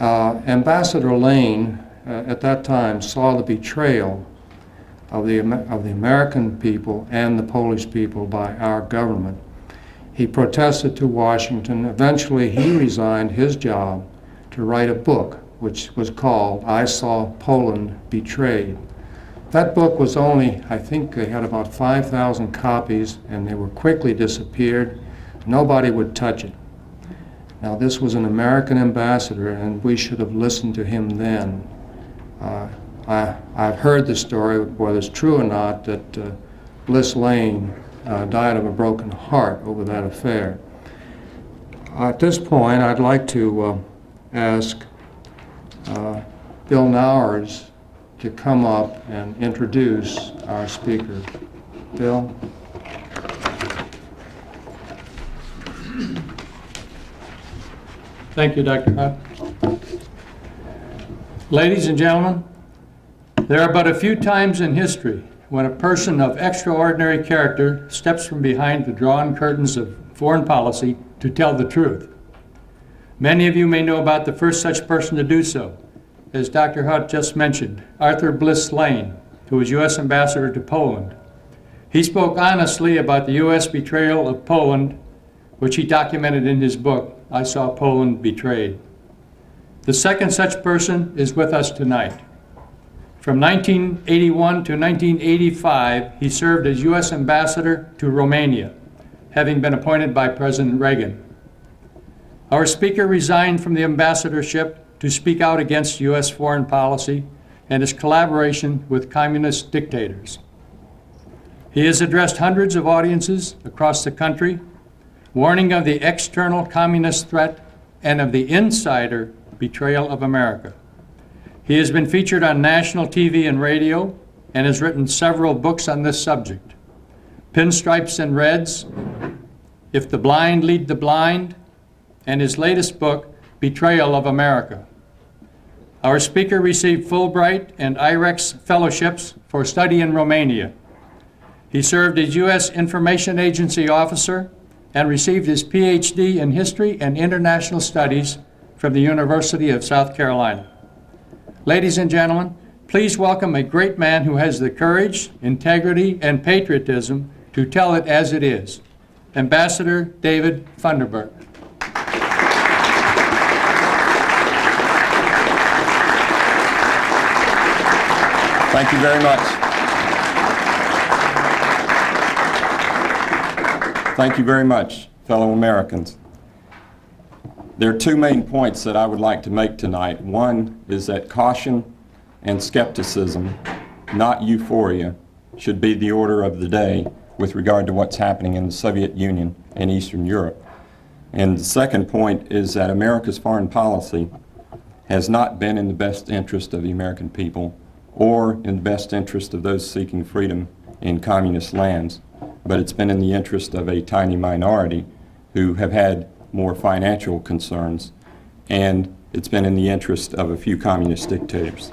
Ambassador Lane at that time saw the betrayal of the American people and the Polish people by our government. He protested to Washington. Eventually, he resigned his job to write a book, which was called I Saw Poland Betrayed. That book was only, I think they had about 5,000 copies, and they were quickly disappeared. Nobody would touch it. Now, this was an American ambassador, and we should have listened to him then. I've heard the story, whether it's true or not, that Bliss Lane died of a broken heart over that affair. At this point, I'd like to ask Bill Nowers to come up and introduce our speaker. Bill? Thank you, Dr. Hutt. Ladies and gentlemen, there are but a few times in history when a person of extraordinary character steps from behind the drawn curtains of foreign policy to tell the truth. Many of you may know about the first such person to do so, as Dr. Hutt just mentioned, Arthur Bliss Lane, who was U.S. Ambassador to Poland. He spoke honestly about the U.S. betrayal of Poland, which he documented in his book, I Saw Poland Betrayed. The second such person is with us tonight. From 1981 to 1985, he served as U.S. Ambassador to Romania, having been appointed by President Reagan. Our speaker resigned from the ambassadorship to speak out against U.S. foreign policy and his collaboration with communist dictators. He has addressed hundreds of audiences across the country, warning of the external communist threat and of the insider betrayal of America. He has been featured on national TV and radio and has written several books on this subject. Pinstripes and Reds, If the Blind Lead the Blind, and his latest book, Betrayal of America. Our speaker received Fulbright and IREX fellowships for study in Romania. He served as U.S. Information Agency officer and received his PhD in History and International Studies from the University of South Carolina. Ladies and gentlemen, please welcome a great man who has the courage, integrity, and patriotism to tell it as it is, Ambassador David Funderburk. Thank you very much. Thank you very much, fellow Americans. There are two main points that I would like to make tonight. One is that caution and skepticism, not euphoria, should be the order of the day with regard to what's happening in the Soviet Union and Eastern Europe. And the second point is that America's foreign policy has not been in the best interest of the American people or in the best interest of those seeking freedom in communist lands, but it's been in the interest of a tiny minority who have had more financial concerns, and it's been in the interest of a few communist dictators.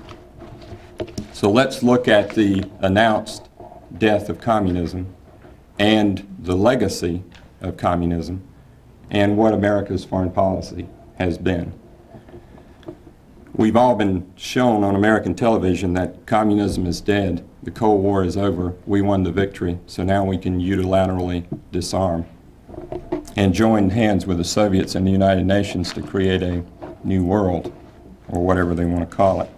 So let's look at the announced death of communism and the legacy of communism and what America's foreign policy has been. We've all been shown on American television that communism is dead, the Cold War is over, we won the victory, so now we can unilaterally disarm and join hands with the Soviets and the United Nations to create a new world, or whatever they want to call it.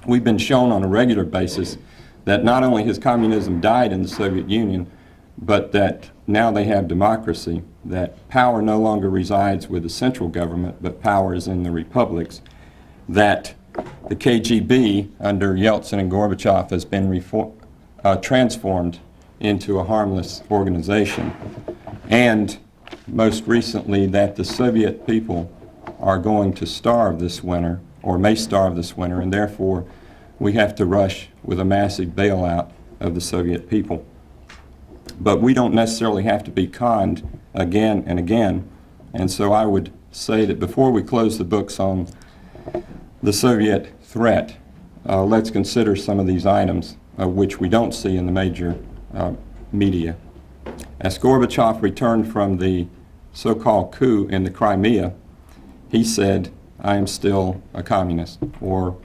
We've been shown on a regular basis that not only has communism died in the Soviet Union, but that now they have democracy, that power no longer resides with the central government, but power is in the republics, that the KGB under Yeltsin and Gorbachev has been transformed into a harmless organization, and most recently that the Soviet people are going to starve this winter, or may starve this winter, and therefore we have to rush with a massive bailout of the Soviet people. But we don't necessarily have to be conned again and again, and so I would say that before we close the books on the Soviet threat, let's consider some of these items which we don't see in the major media. As Gorbachev returned from the so-called coup in the Crimea, he said I am still a communist, or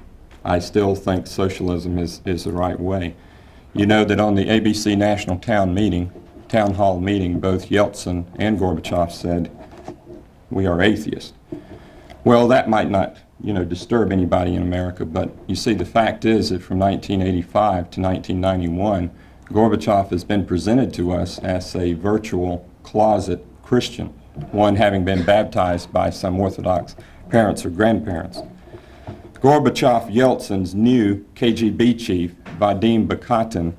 I still think socialism is the right way. You know that on the ABC National Town Hall meeting, both Yeltsin and Gorbachev said, we are atheists. Well, that might not, disturb anybody in America, but you see, the fact is that from 1985 to 1991, Gorbachev has been presented to us as a virtual closet Christian, one having been baptized by some Orthodox parents or grandparents. Gorbachev Yeltsin's new KGB chief, Vadim Bakatin,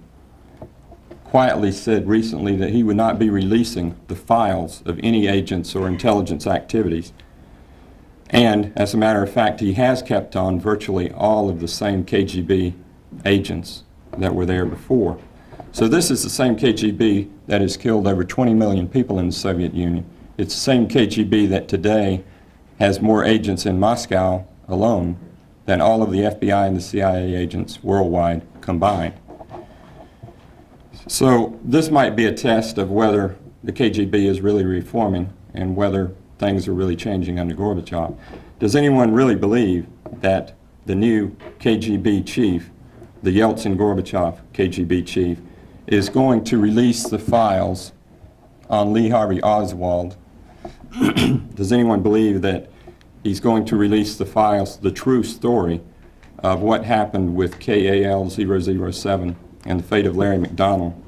quietly said recently that he would not be releasing the files of any agents or intelligence activities. And, as a matter of fact, he has kept on virtually all of the same KGB agents that were there before. So this is the same KGB that has killed over 20 million people in the Soviet Union. It's the same KGB that today has more agents in Moscow alone than all of the FBI and the CIA agents worldwide combined. So this might be a test of whether the KGB is really reforming and whether things are really changing under Gorbachev. Does anyone really believe that the new KGB chief, the Yeltsin-Gorbachev KGB chief, is going to release the files on Lee Harvey Oswald? Does anyone believe that he's going to release the files, the true story of what happened with KAL-007 and the fate of Larry McDonald,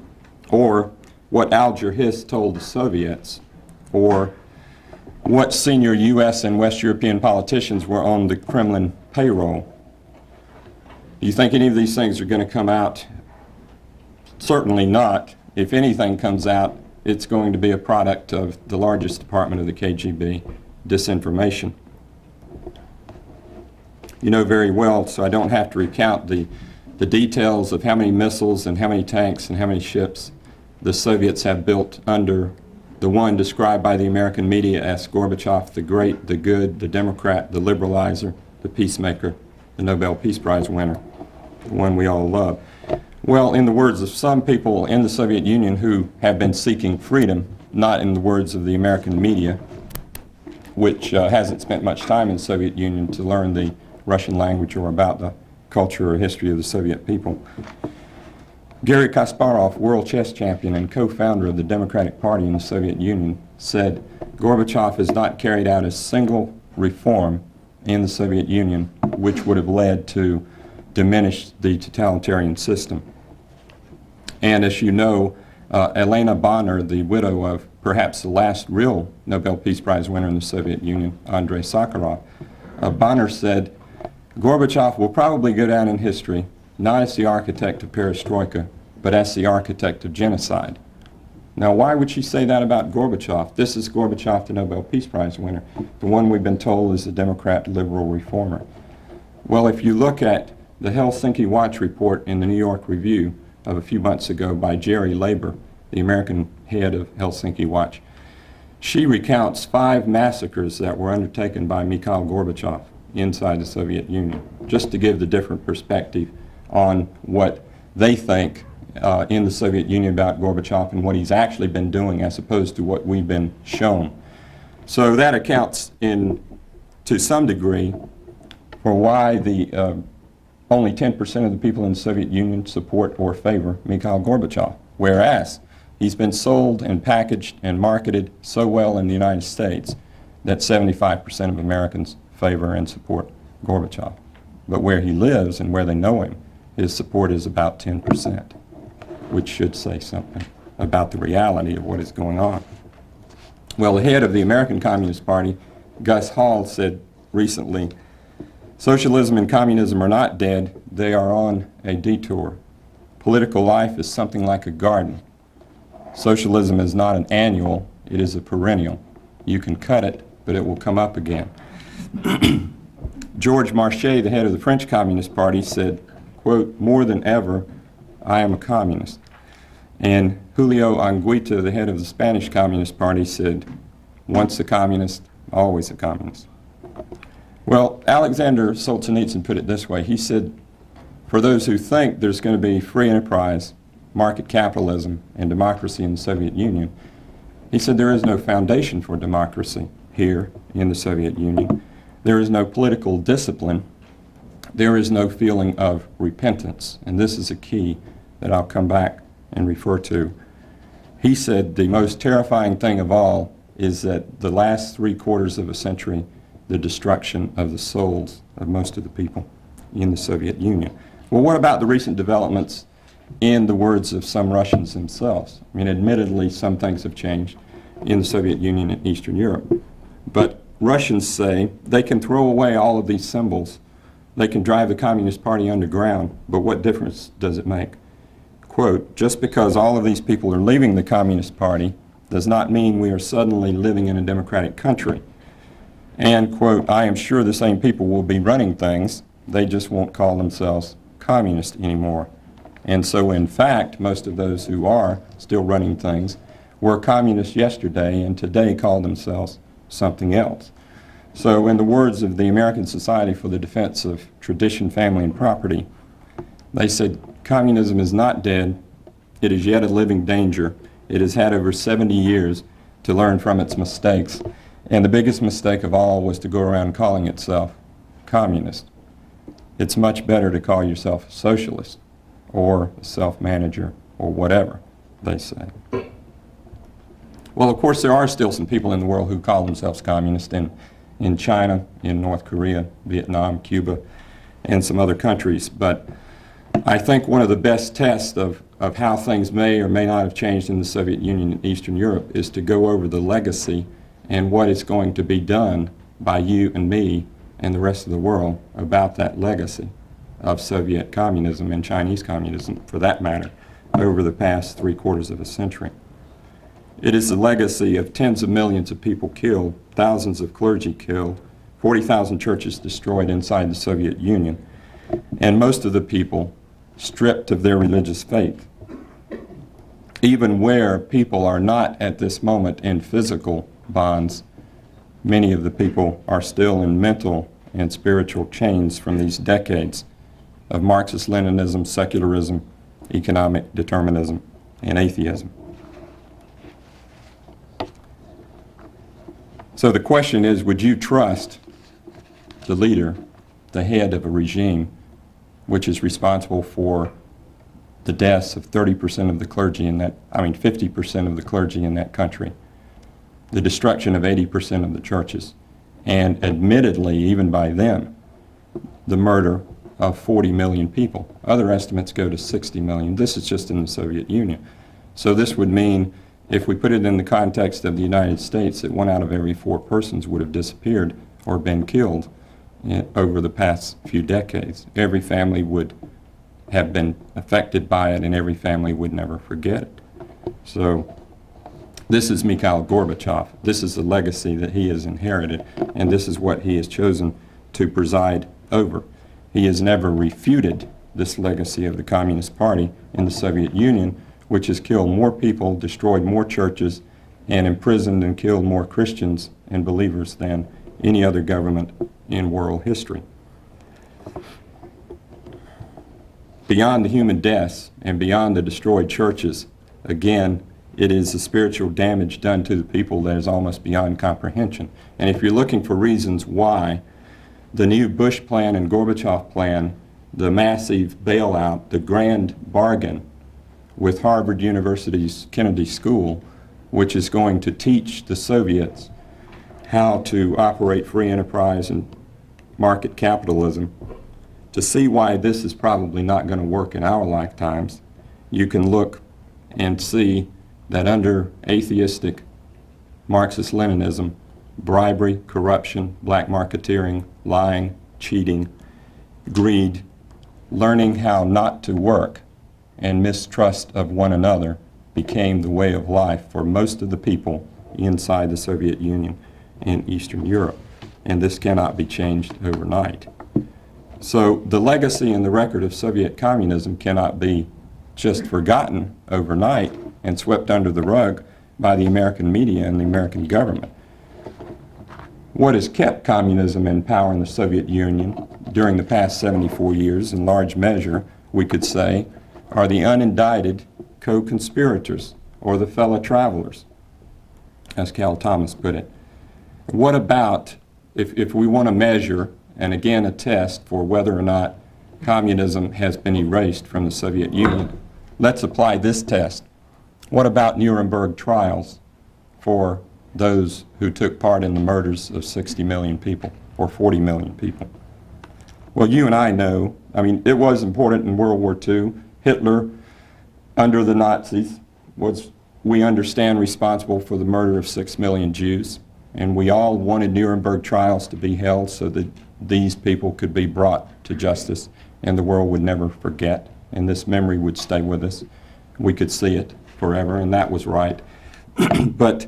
or what Alger Hiss told the Soviets, or what senior U.S. and West European politicians were on the Kremlin payroll? Do you think any of these things are going to come out? Certainly not. If anything comes out, it's going to be a product of the largest department of the KGB, disinformation. You know very well, so I don't have to recount the details of how many missiles and how many tanks and how many ships the Soviets have built under the one described by the American media as Gorbachev, the great, the good, the Democrat, the liberalizer, the peacemaker, the Nobel Peace Prize winner, the one we all love. Well, in the words of some people in the Soviet Union who have been seeking freedom, not in the words of the American media, which hasn't spent much time in the Soviet Union to learn the Russian language or about the culture or history of the Soviet people. Garry Kasparov, world chess champion and co-founder of the Democratic Party in the Soviet Union, said Gorbachev has not carried out a single reform in the Soviet Union which would have led to diminish the totalitarian system. And as you know, Elena Bonner, the widow of perhaps the last real Nobel Peace Prize winner in the Soviet Union, Andrei Sakharov, Bonner said, Gorbachev will probably go down in history not as the architect of perestroika, but as the architect of genocide. Now, why would she say that about Gorbachev? This is Gorbachev, the Nobel Peace Prize winner, the one we've been told is a Democrat liberal reformer. Well, if you look at the Helsinki Watch report in the New York Review of a few months ago by Jerry Laber, the American head of Helsinki Watch, she recounts 5 massacres that were undertaken by Mikhail Gorbachev inside the Soviet Union, just to give the different perspective on what they think in the Soviet Union about Gorbachev and what he's actually been doing as opposed to what we've been shown. So that accounts to some degree for why the only 10% of the people in the Soviet Union support or favor Mikhail Gorbachev, whereas he's been sold and packaged and marketed so well in the United States that 75% of Americans favor and support Gorbachev. But where he lives and where they know him, his support is about 10%, which should say something about the reality of what is going on. Well, the head of the American Communist Party, Gus Hall, said recently, socialism and communism are not dead, they are on a detour. Political life is something like a garden. Socialism is not an annual, it is a perennial. You can cut it, but it will come up again. George Marchais, the head of the French Communist Party, said, quote, more than ever, I am a communist. And Julio Anguita, the head of the Spanish Communist Party, said, once a communist, always a communist. Well, Alexander Solzhenitsyn put it this way. He said, for those who think there's going to be free enterprise, market capitalism, and democracy in the Soviet Union, he said there is no foundation for democracy here in the Soviet Union. There is no political discipline. There is no feeling of repentance. And this is a key that I'll come back and refer to. He said the most terrifying thing of all is that the last 3/4 of a century, the destruction of the souls of most of the people in the Soviet Union. Well, what about the recent developments in the words of some Russians themselves? I mean, admittedly, some things have changed in the Soviet Union and Eastern Europe. But Russians say they can throw away all of these symbols. They can drive the Communist Party underground, but what difference does it make? Quote, just because all of these people are leaving the Communist Party does not mean we are suddenly living in a democratic country. And, quote, I am sure the same people will be running things, they just won't call themselves communist anymore. And so, in fact, most of those who are still running things were communists yesterday and today call themselves something else. So, in the words of the American Society for the Defense of Tradition, Family, and Property, they said, communism is not dead, it is yet a living danger. It has had over 70 years to learn from its mistakes. And the biggest mistake of all was to go around calling itself communist. It's much better to call yourself a socialist or a self-manager or whatever, they say. Well, of course, there are still some people in the world who call themselves communist in China, in North Korea, Vietnam, Cuba, and some other countries. But I think one of the best tests of how things may or may not have changed in the Soviet Union and Eastern Europe is to go over the legacy and what is going to be done by you and me and the rest of the world about that legacy of Soviet communism and Chinese communism, for that matter, over the past 3/4 of a century. It is the legacy of tens of millions of people killed, thousands of clergy killed, 40,000 churches destroyed inside the Soviet Union, and most of the people stripped of their religious faith. Even where people are not at this moment in physical bonds, many of the people are still in mental and spiritual chains from these decades of Marxist-Leninism, secularism, economic determinism, and atheism. So the question is, would you trust the leader, the head of a regime, which is responsible for the deaths of 30% of the clergy in that, 50% of the clergy in that country, the destruction of 80% of the churches, and admittedly, even by them, the murder of 40 million people. Other estimates go to 60 million. This is just in the Soviet Union. So this would mean, if we put it in the context of the United States, that 1 out of every 4 persons would have disappeared or been killed over the past few decades. Every family would have been affected by it, and every family would never forget it. So this is Mikhail Gorbachev. This is the legacy that he has inherited, and this is what he has chosen to preside over. He has never refuted this legacy of the Communist Party in the Soviet Union, which has killed more people, destroyed more churches, and imprisoned and killed more Christians and believers than any other government in world history. Beyond the human deaths and beyond the destroyed churches, again, it is the spiritual damage done to the people that is almost beyond comprehension. And if you're looking for reasons why the new Bush plan and Gorbachev plan, the massive bailout, the grand bargain with Harvard University's Kennedy School, which is going to teach the Soviets how to operate free enterprise and market capitalism, to see why this is probably not going to work in our lifetimes, you can look and see that under atheistic Marxist-Leninism, bribery, corruption, black marketeering, lying, cheating, greed, learning how not to work, and mistrust of one another became the way of life for most of the people inside the Soviet Union and Eastern Europe. And this cannot be changed overnight. So the legacy and the record of Soviet communism cannot be just forgotten overnight and swept under the rug by the American media and the American government. What has kept communism in power in the Soviet Union during the past 74 years, in large measure, we could say, are the unindicted co-conspirators, or the fellow travelers, as Cal Thomas put it. What about if we want to measure, and again a test for whether or not communism has been erased from the Soviet Union, let's apply this test. What about Nuremberg trials for those who took part in the murders of 60 million people or 40 million people? Well, you and I know, I mean, it was important in World War II. Hitler, under the Nazis, was, we understand, responsible for the murder of 6 million Jews. And we all wanted Nuremberg trials to be held so that these people could be brought to justice and the world would never forget. And this memory would stay with us. We could see it forever, and that was right. But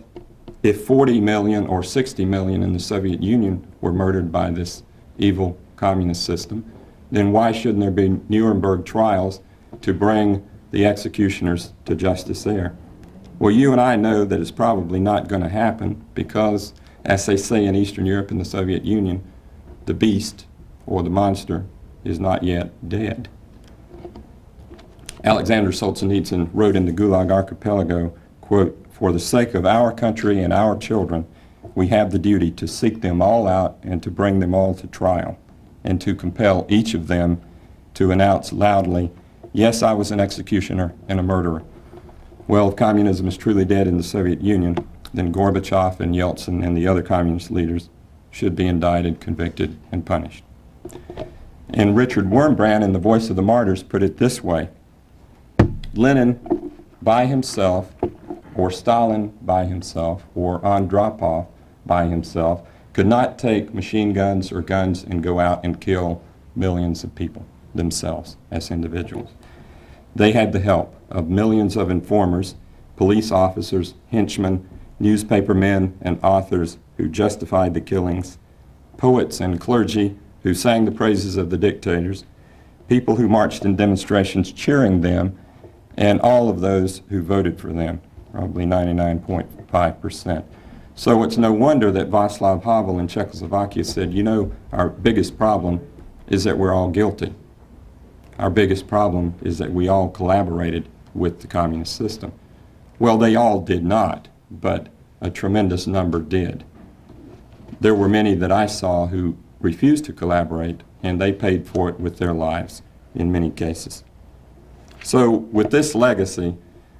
if 40 million or 60 million in the Soviet Union were murdered by this evil communist system, then why shouldn't there be Nuremberg trials to bring the executioners to justice there? Well, you and I know that it's probably not going to happen because, as they say in Eastern Europe and the Soviet Union, the beast or the monster is not yet dead. Alexander Solzhenitsyn wrote in the Gulag Archipelago, quote, "For the sake of our country and our children, we have the duty to seek them all out and to bring them all to trial, and to compel each of them to announce loudly, 'Yes, I was an executioner and a murderer.'" Well, if communism is truly dead in the Soviet Union, then Gorbachev and Yeltsin and the other communist leaders should be indicted, convicted, and punished. And Richard Wurmbrand, in The Voice of the Martyrs, put it this way: Lenin by himself, or Stalin by himself, or Andropov by himself, could not take machine guns or guns and go out and kill millions of people themselves as individuals. They had the help of millions of informers, police officers, henchmen, newspapermen, and authors who justified the killings, poets and clergy who sang the praises of the dictators, people who marched in demonstrations cheering them, and all of those who voted for them, probably 99.5%. So it's no wonder that Václav Havel in Czechoslovakia said, you know, our biggest problem is that we're all guilty. Our biggest problem is that we all collaborated with the communist system. Well, they all did not, but a tremendous number did. There were many that I saw who refused to collaborate, and they paid for it with their lives in many cases. So with this legacy,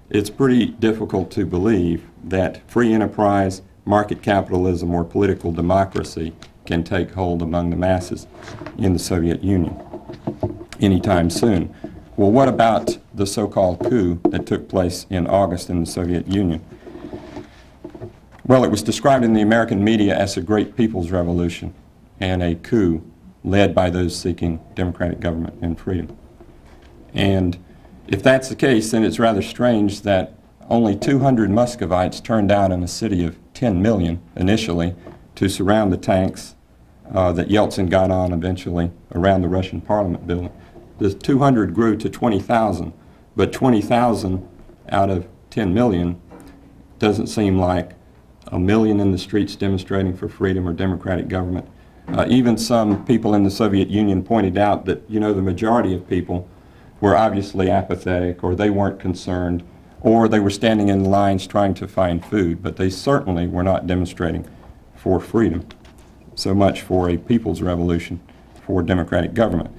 it's pretty difficult to believe that free enterprise, market capitalism, or political democracy can take hold among the masses in the Soviet Union anytime soon. Well, what about the so-called coup that took place in August in the Soviet Union? Well, it was described in the American media as a great people's revolution and a coup led by those seeking democratic government and freedom. And if that's the case, then it's rather strange that only 200 Muscovites turned out in a city of 10 million initially to surround the tanks that Yeltsin got on eventually around the Russian Parliament building. The 200 grew to 20,000, but 20,000 out of 10 million doesn't seem like a million in the streets demonstrating for freedom or democratic government. Even some people in the Soviet Union pointed out that, you know, the majority of people were obviously apathetic, or they weren't concerned, or they were standing in lines trying to find food, but they certainly were not demonstrating for freedom. So much for a people's revolution for democratic government.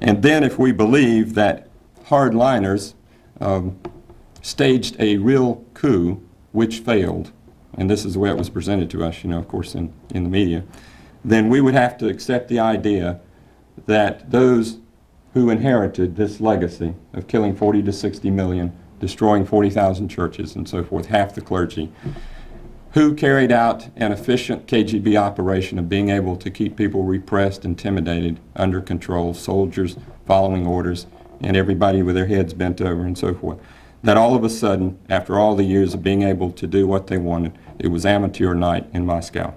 And then if we believe that hardliners staged a real coup which failed, and this is the way it was presented to us, you know, of course, in the media, then we would have to accept the idea that those who inherited this legacy of killing 40 to 60 million, destroying 40,000 churches and so forth, half the clergy, who carried out an efficient KGB operation of being able to keep people repressed, intimidated, under control, soldiers following orders, and everybody with their heads bent over and so forth, that all of a sudden, after all the years of being able to do what they wanted, it was amateur night in Moscow.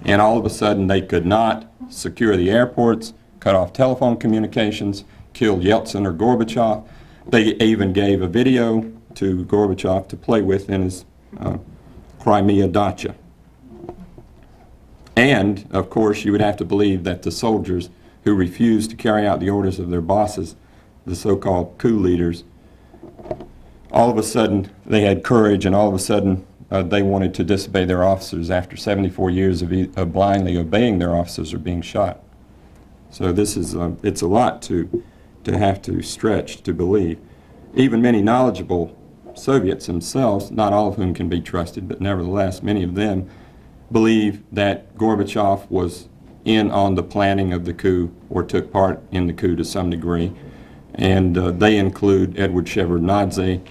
And all of a sudden they could not secure the airports, cut off telephone communications, killed Yeltsin or Gorbachev. They even gave a video to Gorbachev to play with in his Crimea dacha. And, of course, you would have to believe that the soldiers who refused to carry out the orders of their bosses, the so-called coup leaders, all of a sudden they had courage, and all of a sudden they wanted to disobey their officers after 74 years of blindly obeying their officers or being shot. So this is, it's a lot to have to stretch to believe. Even many knowledgeable Soviets themselves, not all of whom can be trusted, but nevertheless, many of them believe that Gorbachev was in on the planning of the coup or took part in the coup to some degree. And they include Edward Shevardnadze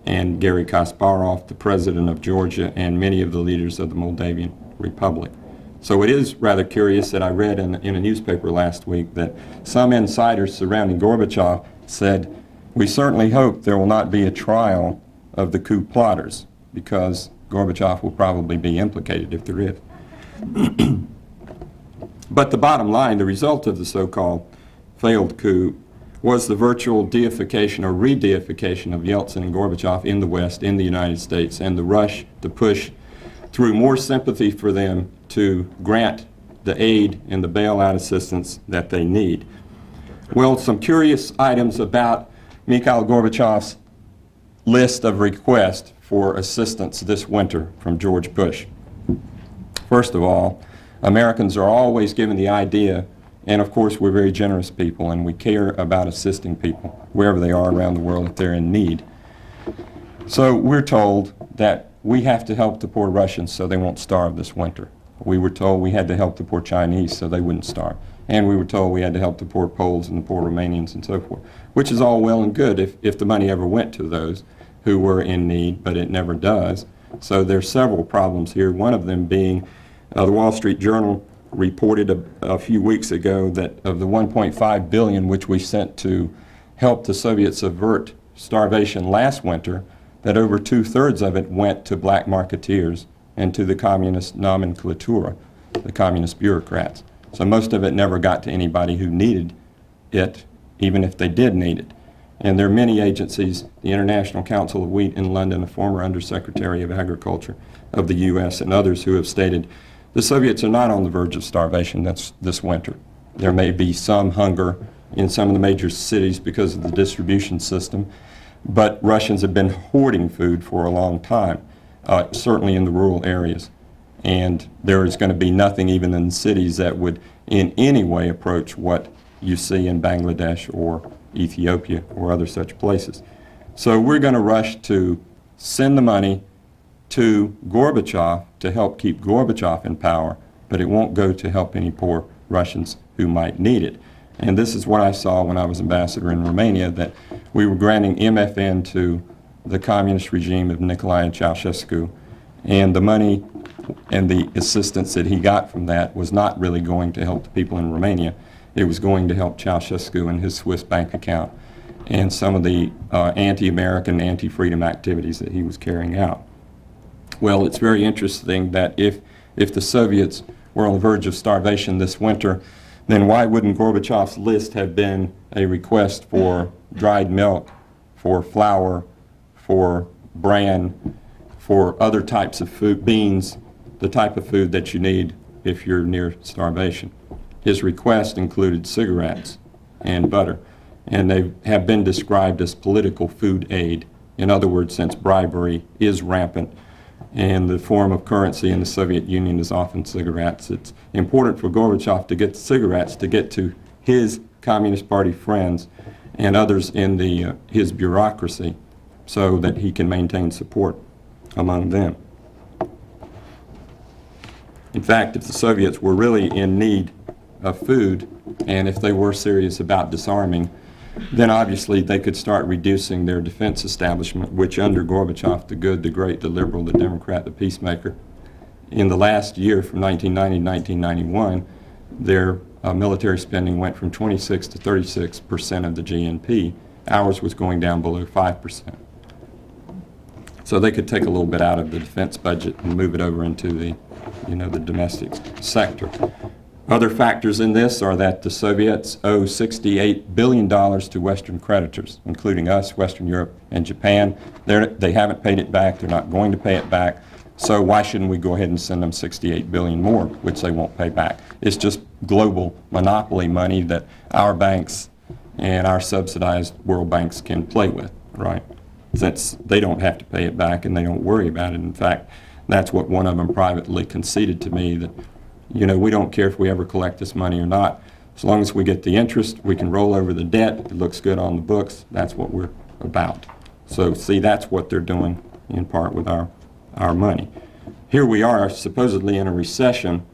and Garry Kasparov, the president of Georgia, and many of the leaders of the Moldavian Republic. So it is rather curious that I read in a newspaper last week that some insiders surrounding Gorbachev said, "We certainly hope there will not be a trial of the coup plotters, because Gorbachev will probably be implicated if there is." But the bottom line, the result of the so-called failed coup was the virtual deification or re-deification of Yeltsin and Gorbachev in the West, in the United States, and the rush to push through more sympathy for them to grant the aid and the bailout assistance that they need. Well, some curious items about Mikhail Gorbachev's list of requests for assistance this winter from George Bush. First of all, Americans are always given the idea, and of course we're very generous people and we care about assisting people wherever they are around the world if they're in need. So we're told that we have to help the poor Russians so they won't starve this winter. We were told we had to help the poor Chinese so they wouldn't starve. And we were told we had to help the poor Poles and the poor Romanians and so forth, which is all well and good if the money ever went to those who were in need, but it never does. So there's several problems here, one of them being the Wall Street Journal reported a few weeks ago that of the $1.5 billion which we sent to help the Soviets avert starvation last winter, that over 2/3 of it went to black marketeers and to the communist nomenclatura, the communist bureaucrats. So most of it never got to anybody who needed it, even if they did need it. And there are many agencies, the International Council of Wheat in London, a former Undersecretary of Agriculture of the U.S., and others who have stated the Soviets are not on the verge of starvation this winter. There may be some hunger in some of the major cities because of the distribution system, but Russians have been hoarding food for a long time, certainly in the rural areas. And there is going to be nothing even in cities that would in any way approach what you see in Bangladesh or Ethiopia or other such places. So we're going to rush to send the money to Gorbachev to help keep Gorbachev in power, but it won't go to help any poor Russians who might need it. And this is what I saw when I was ambassador in Romania, that we were granting MFN to the communist regime of Nicolae Ceausescu, and the money and the assistance that he got from that was not really going to help the people in Romania. It was going to help Ceausescu and his Swiss bank account and some of the anti-American, anti-freedom activities that he was carrying out. Well, it's very interesting that if the Soviets were on the verge of starvation this winter, then why wouldn't Gorbachev's list have been a request for dried milk, for flour, for bran, for other types of food, beans, the type of food that you need if you're near starvation? His request included cigarettes and butter, and they have been described as political food aid. In other words, since bribery is rampant and the form of currency in the Soviet Union is often cigarettes, it's important for Gorbachev to get cigarettes to get to his Communist Party friends and others in his bureaucracy so that he can maintain support among them. In fact, if the Soviets were really in need of food, and if they were serious about disarming, then obviously they could start reducing their defense establishment, which under Gorbachev, the good, the great, the liberal, the Democrat, the peacemaker, in the last year from 1990 to 1991, their military spending went from 26 to 36% of the GNP. Ours was going down below 5%. So they could take a little bit out of the defense budget and move it over into the domestic sector. Other factors in this are that the Soviets owe $68 billion to Western creditors, including us, Western Europe, and Japan. They haven't paid it back. They're not going to pay it back. So why shouldn't we go ahead and send them $68 billion more, which they won't pay back? It's just global monopoly money that our banks and our subsidized world banks can play with, right? Since they don't have to pay it back and they don't worry about it. In fact, That's what one of them privately conceded to me, that, you know, we don't care if we ever collect this money or not. As long as we get the interest, we can roll over the debt, it looks good on the books, that's what we're about. So see, that's what they're doing in part with our money. Here we are supposedly in a recession.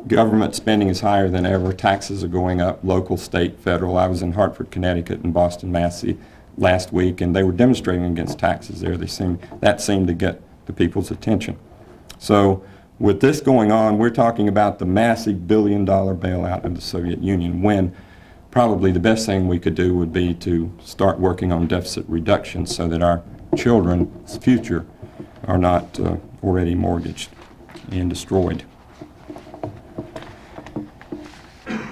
Government spending is higher than ever, taxes are going up, local, state, federal. I was in Hartford, Connecticut and Boston, Mass. Last week, and they were demonstrating against taxes there. That seemed to get the people's attention. So with this going on, we're talking about the massive billion-dollar bailout of the Soviet Union, when probably the best thing we could do would be to start working on deficit reduction so that our children's future are not already mortgaged and destroyed.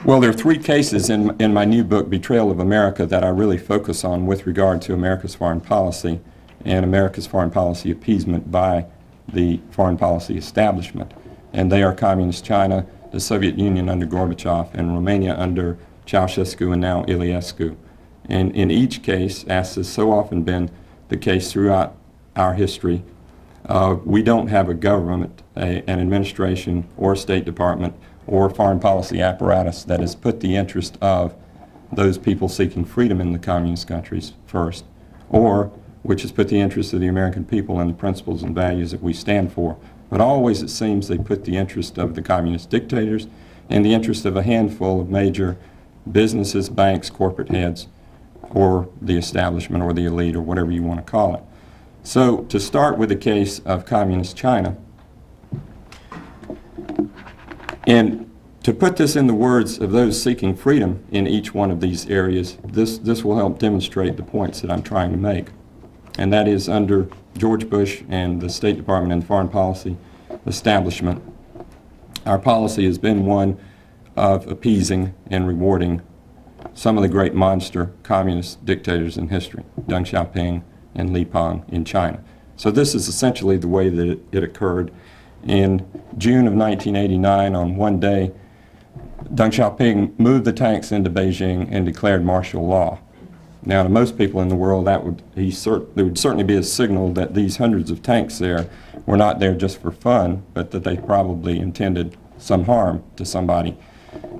Well, there are three cases in my new book, Betrayal of America, that I really focus on with regard to America's foreign policy and America's foreign policy appeasement by the foreign policy establishment. And they are Communist China, the Soviet Union under Gorbachev, and Romania under Ceausescu and now Iliescu. And in each case, as has so often been the case throughout our history, we don't have a government, an administration, or a State Department, or foreign policy apparatus that has put the interest of those people seeking freedom in the communist countries first, or which has put the interest of the American people and the principles and values that we stand for. But always it seems they put the interest of the communist dictators and the interest of a handful of major businesses, banks, corporate heads, or the establishment or the elite or whatever you want to call it. So to start with the case of Communist China, and to put this in the words of those seeking freedom in each one of these areas, this will help demonstrate the points that I'm trying to make. And that is, under George Bush and the State Department and foreign policy establishment, our policy has been one of appeasing and rewarding some of the great monster communist dictators in history, Deng Xiaoping and Li Peng in China. So this is essentially the way that it occurred. In June of 1989, on one day, Deng Xiaoping moved the tanks into Beijing and declared martial law. Now, to most people in the world, there would certainly be a signal that these hundreds of tanks there were not there just for fun, but that they probably intended some harm to somebody.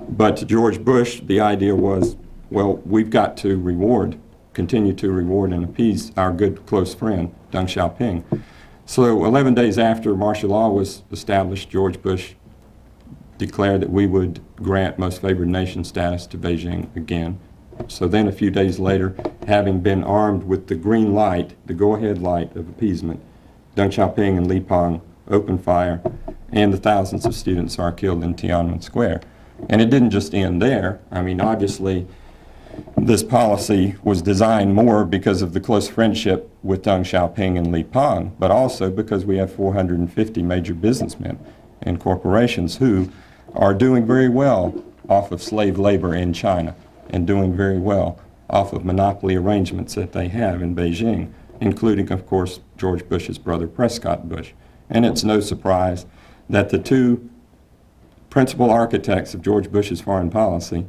But to George Bush, the idea was, well, we've got to continue to reward and appease our good close friend, Deng Xiaoping. So 11 days after martial law was established, George Bush declared that we would grant most favored nation status to Beijing again. So then a few days later, having been armed with the green light, the go-ahead light of appeasement, Deng Xiaoping and Li Peng opened fire, and the thousands of students are killed in Tiananmen Square. And it didn't just end there. I mean, obviously, this policy was designed more because of the close friendship with Deng Xiaoping and Li Peng, but also because we have 450 major businessmen and corporations who are doing very well off of slave labor in China and doing very well off of monopoly arrangements that they have in Beijing, including, of course, George Bush's brother, Prescott Bush. And it's no surprise that the two principal architects of George Bush's foreign policy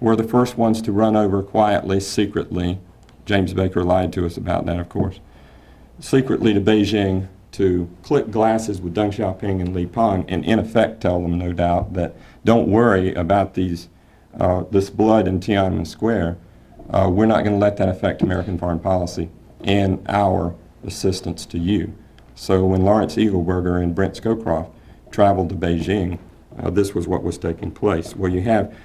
were the first ones to run over quietly, secretly. James Baker lied to us about that, of course. Secretly to Beijing to click glasses with Deng Xiaoping and Li Peng, and in effect tell them, no doubt, that don't worry about this blood in Tiananmen Square. We're not going to let that affect American foreign policy and our assistance to you. So when Lawrence Eagleburger and Brent Scowcroft traveled to Beijing, this was what was taking place. Well, you have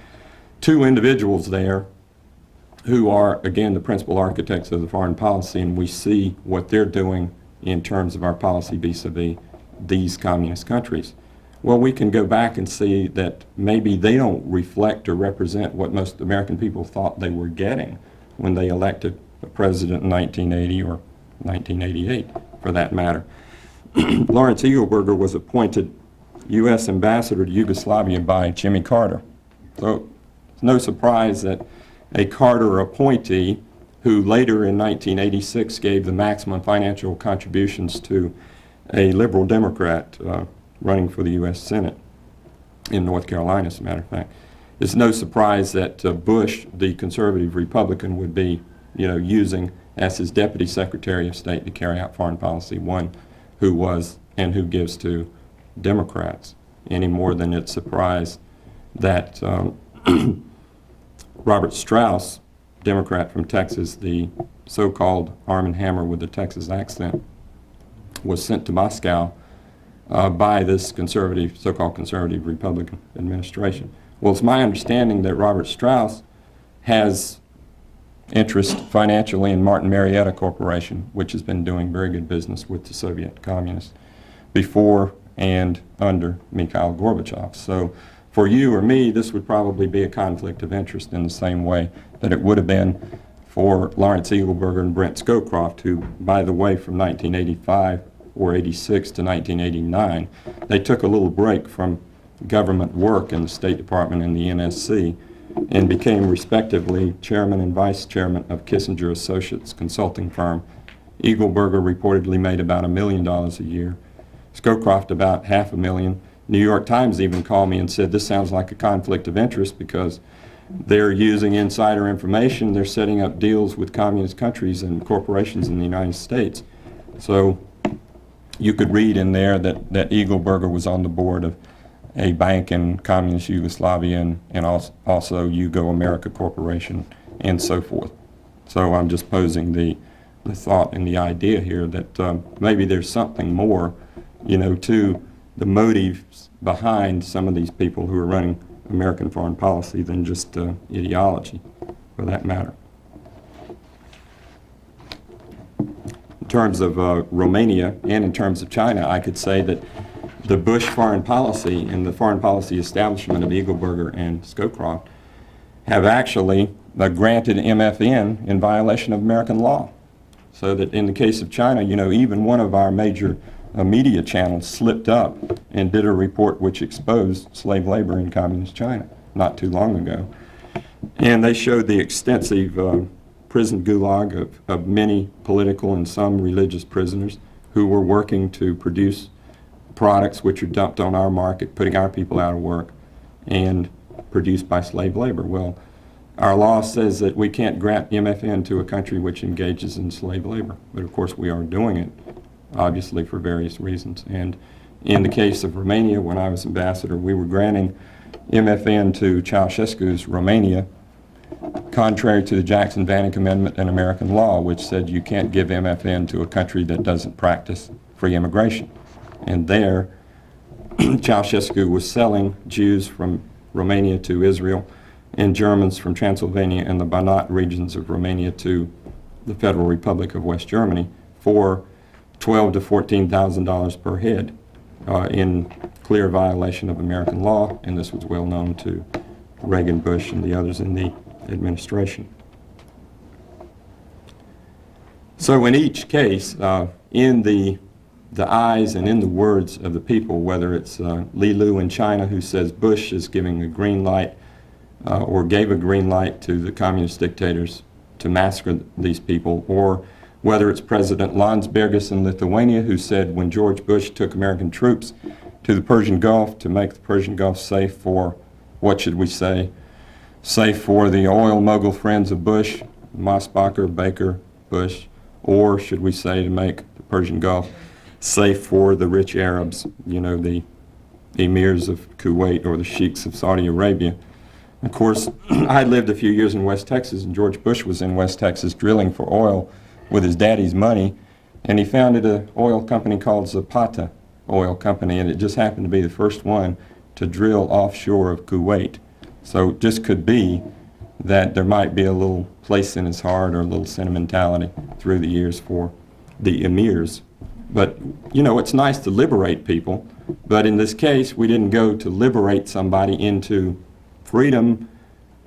two individuals there who are, again, the principal architects of the foreign policy, and we see what they're doing in terms of our policy vis-a-vis these communist countries. Well, we can go back and see that maybe they don't reflect or represent what most American people thought they were getting when they elected a president in 1980 or 1988, for that matter. Lawrence Eagleburger was appointed U.S. ambassador to Yugoslavia by Jimmy Carter. So it's no surprise that a Carter appointee, who later in 1986 gave the maximum financial contributions to a liberal Democrat running for the U.S. Senate in North Carolina, as a matter of fact. It's no surprise that Bush, the conservative Republican, would be, using as his deputy secretary of state to carry out foreign policy one who was and who gives to Democrats, any more than it's surprised that Robert Strauss, Democrat from Texas, the so-called Arm and Hammer with the Texas accent, was sent to Moscow by this conservative, so-called conservative Republican administration. Well, it's my understanding that Robert Strauss has interest financially in Martin Marietta Corporation, which has been doing very good business with the Soviet communists before and under Mikhail Gorbachev. So for you or me, this would probably be a conflict of interest in the same way that it would have been for Lawrence Eagleburger and Brent Scowcroft, who, by the way, from 1985 or 86 to 1989, they took a little break from government work in the State Department and the NSC and became respectively chairman and vice chairman of Kissinger Associates consulting firm. Eagleburger reportedly made about $1 million a year. Scowcroft about $500,000. New York Times even called me and said this sounds like a conflict of interest because they're using insider information. They're setting up deals with communist countries and corporations in the United States. So you could read in there that Eagleburger was on the board of a bank in communist Yugoslavia and also Yugo America Corporation and so forth. So I'm just posing the thought and the idea here that maybe there's something more, to the motives behind some of these people who are running American foreign policy than just ideology, for that matter. In terms of Romania and in terms of China, I could say that the Bush foreign policy and the foreign policy establishment of Eagleburger and Scowcroft have actually granted MFN in violation of American law. So that in the case of China, even one of our major media channels slipped up and did a report which exposed slave labor in communist China not too long ago. And they showed the extensive prison gulag of many political and some religious prisoners who were working to produce products which are dumped on our market, putting our people out of work, and produced by slave labor. Well, our law says that we can't grant MFN to a country which engages in slave labor, but of course we are doing it, obviously for various reasons. And in the case of Romania, when I was ambassador, we were granting MFN to Ceausescu's Romania, contrary to the Jackson-Vanik Amendment and American law, which said you can't give MFN to a country that doesn't practice free immigration. And there, Ceausescu was selling Jews from Romania to Israel and Germans from Transylvania and the Banat regions of Romania to the Federal Republic of West Germany for $12,000 to $14,000 per head in clear violation of American law, and this was well known to Reagan, Bush, and the others in the administration. So in each case, in the eyes and in the words of the people, whether it's Li Lu in China who says Bush is giving a green light or gave a green light to the communist dictators to massacre these people, or whether it's President Landsbergis in Lithuania who said when George Bush took American troops to the Persian Gulf to make the Persian Gulf safe for, what should we say, safe for the oil mogul friends of Bush, Mosbacher, Baker, Bush, or should we say to make the Persian Gulf safe for the rich Arabs, the emirs of Kuwait or the sheiks of Saudi Arabia. Of course, I lived a few years in West Texas, and George Bush was in West Texas drilling for oil with his daddy's money, and he founded an oil company called Zapata Oil Company, and it just happened to be the first one to drill offshore of Kuwait. So it just could be that there might be a little place in his heart or a little sentimentality through the years for the emirs. But, it's nice to liberate people, but in this case, we didn't go to liberate somebody into freedom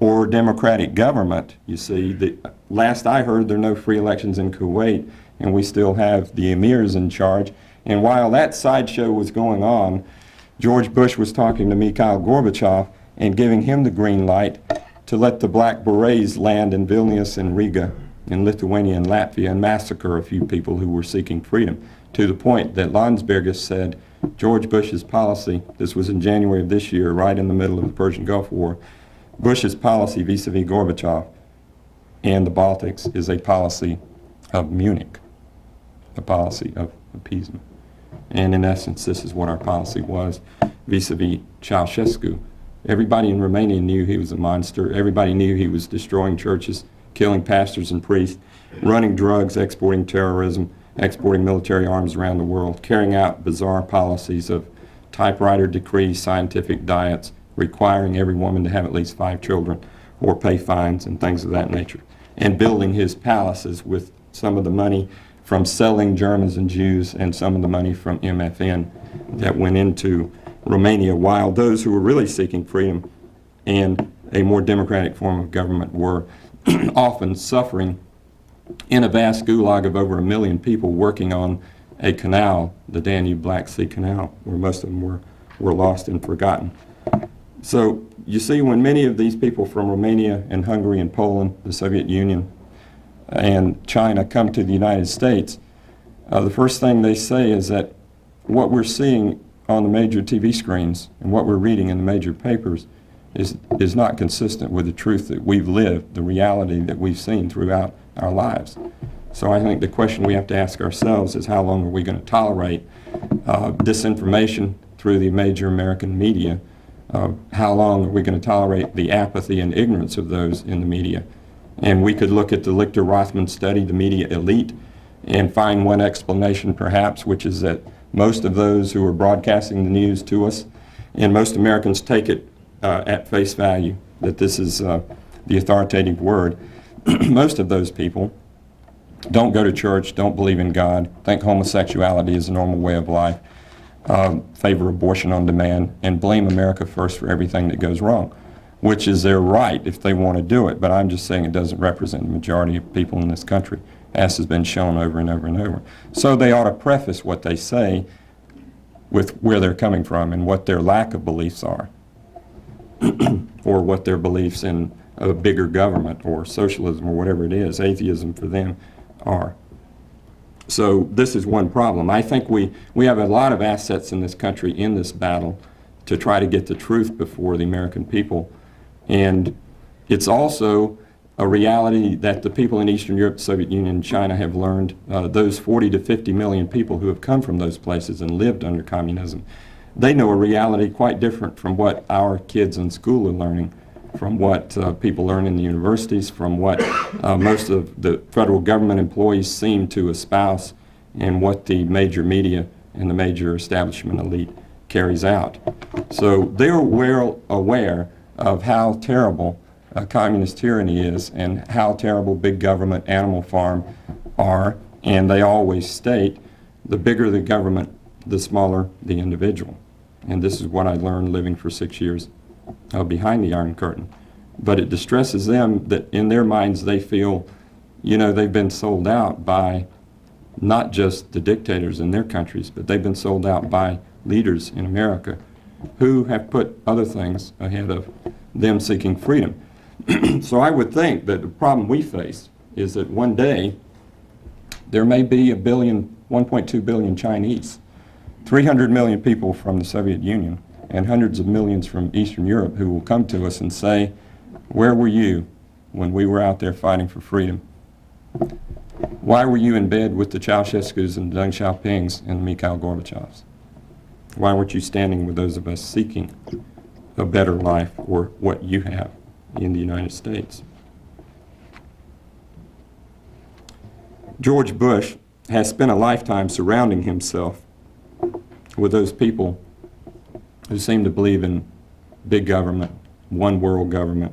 or democratic government. You see, the last I heard, there are no free elections in Kuwait, and we still have the emirs in charge. And while that sideshow was going on, George Bush was talking to Mikhail Gorbachev and giving him the green light to let the Black Berets land in Vilnius and Riga in Lithuania and Latvia and massacre a few people who were seeking freedom, to the point that Landsbergis said George Bush's policy, this was in January of this year, right in the middle of the Persian Gulf War, Bush's policy vis-a-vis Gorbachev and the Baltics is a policy of Munich, a policy of appeasement. And in essence, this is what our policy was vis-a-vis Ceausescu. Everybody in Romania knew he was a monster. Everybody knew he was destroying churches, killing pastors and priests, running drugs, exporting terrorism, exporting military arms around the world, carrying out bizarre policies of typewriter decrees, scientific diets, requiring every woman to have at least 5 children or pay fines and things of that nature, and building his palaces with some of the money from selling Germans and Jews and some of the money from MFN that went into Romania, while those who were really seeking freedom and a more democratic form of government were often suffering in a vast gulag of over 1 million people working on a canal, the Danube Black Sea Canal, where most of them were lost and forgotten. So you see, when many of these people from Romania and Hungary and Poland, the Soviet Union, and China come to the United States, the first thing they say is that what we're seeing on the major TV screens and what we're reading in the major papers is not consistent with the truth that we've lived, the reality that we've seen throughout our lives. So I think the question we have to ask ourselves is, how long are we going to tolerate disinformation through the major American media? How long are we going to tolerate the apathy and ignorance of those in the media? And we could look at the Lichter-Rothman study, the media elite, and find one explanation perhaps, which is that most of those who are broadcasting the news to us, and most Americans take it at face value, that this is the authoritative word. Most of those people don't go to church, don't believe in God, think homosexuality is a normal way of life, favor abortion on demand, and blame America first for everything that goes wrong, which is their right if they want to do it. But I'm just saying it doesn't represent the majority of people in this country, as has been shown over and over and over. So they ought to preface what they say with where they're coming from and what their lack of beliefs are, or what their beliefs in a bigger government or socialism or whatever it is, atheism for them, are. So this is one problem. I think we have a lot of assets in this country in this battle to try to get the truth before the American people. And it's also a reality that the people in Eastern Europe, the Soviet Union, and China have learned. Those 40 to 50 million people who have come from those places and lived under communism, they know a reality quite different from what our kids in school are learning, from what people learn in the universities, from what most of the federal government employees seem to espouse, and what the major media and the major establishment elite carries out. So they're well aware of how terrible communist tyranny is and how terrible big government, animal farm are, and they always state the bigger the government, the smaller the individual. And this is what I learned living for 6 years behind the Iron Curtain. But it distresses them that in their minds they feel, they've been sold out by not just the dictators in their countries, but they've been sold out by leaders in America who have put other things ahead of them seeking freedom. So I would think that the problem we face is that one day there may be 1.2 billion Chinese, 300 million people from the Soviet Union, and hundreds of millions from Eastern Europe who will come to us and say, where were you when we were out there fighting for freedom? Why were you in bed with the Ceausescus and Deng Xiaopings and Mikhail Gorbachevs? Why weren't you standing with those of us seeking a better life, or what you have in the United States? George Bush has spent a lifetime surrounding himself with those people who seem to believe in big government, one world government.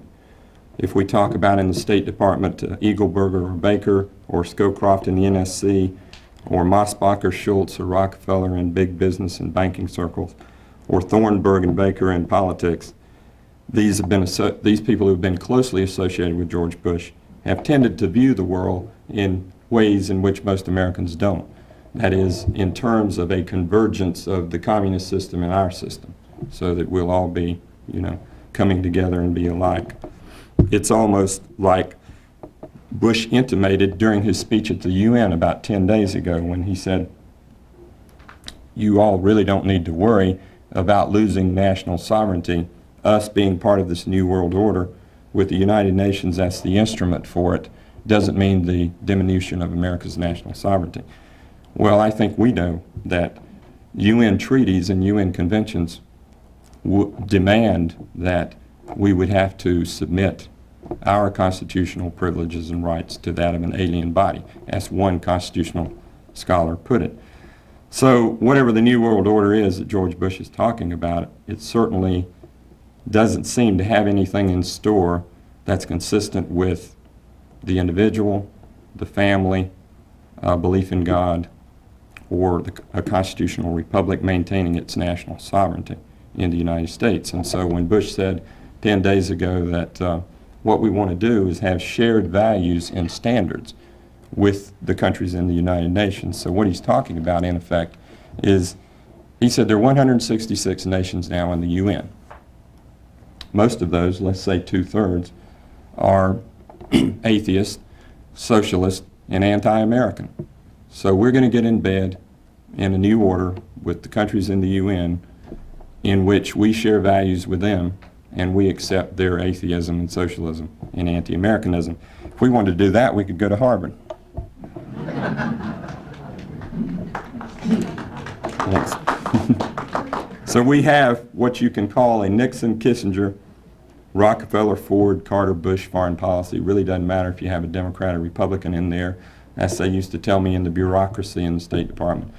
If we talk about in the State Department, Eagleburger or Baker or Scowcroft in the NSC, or Mosbacher, Schultz, or Rockefeller in big business and banking circles, or Thornburg and Baker in politics, these people who have been closely associated with George Bush have tended to view the world in ways in which most Americans don't. That is, in terms of a convergence of the communist system and our system, so that we'll all be, coming together and be alike. It's almost like Bush intimated during his speech at the UN about 10 days ago when he said, you all really don't need to worry about losing national sovereignty, us being part of this new world order with the United Nations as the instrument for it doesn't mean the diminution of America's national sovereignty. Well, I think we know that UN treaties and UN conventions demand that we would have to submit our constitutional privileges and rights to that of an alien body, as one constitutional scholar put it. So whatever the New World Order is that George Bush is talking about, it certainly doesn't seem to have anything in store that's consistent with the individual, the family, belief in God, or a constitutional republic maintaining its national sovereignty in the United States. And so when Bush said 10 days ago that what we want to do is have shared values and standards with the countries in the United Nations. So what he's talking about, in effect, is he said there are 166 nations now in the UN. Most of those, let's say 2/3, are atheist, socialist, and anti-American. So we're going to get in bed in a new order with the countries in the UN in which we share values with them and we accept their atheism and socialism and anti-Americanism. If we wanted to do that, we could go to Harvard. Next. So we have what you can call a Nixon, Kissinger, Rockefeller, Ford, Carter, Bush foreign policy. It really doesn't matter if you have a Democrat or Republican in there. As they used to tell me in the bureaucracy in the State Department,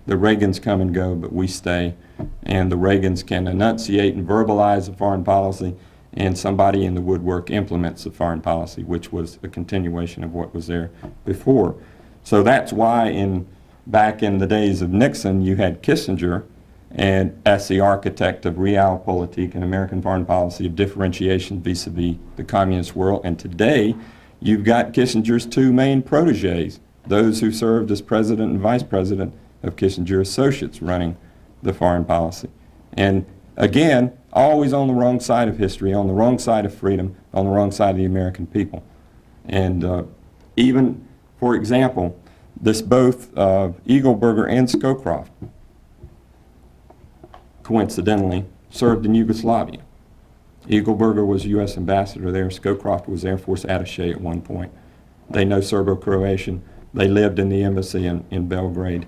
the Reagans come and go, but we stay. And the Reagans can enunciate and verbalize a foreign policy, and somebody in the woodwork implements the foreign policy, which was a continuation of what was there before. So that's why back in the days of Nixon, you had Kissinger and as the architect of realpolitik and American foreign policy of differentiation vis-a-vis the communist world. And today, you've got Kissinger's two main proteges, those who served as president and vice president of Kissinger Associates running the foreign policy. And again, always on the wrong side of history, on the wrong side of freedom, on the wrong side of the American people. And even, for example, this both Eagleburger and Scowcroft coincidentally served in Yugoslavia. Eagleburger was U.S. ambassador there. Scowcroft was Air Force attaché at one point. They know Serbo-Croatian. They lived in the embassy in Belgrade.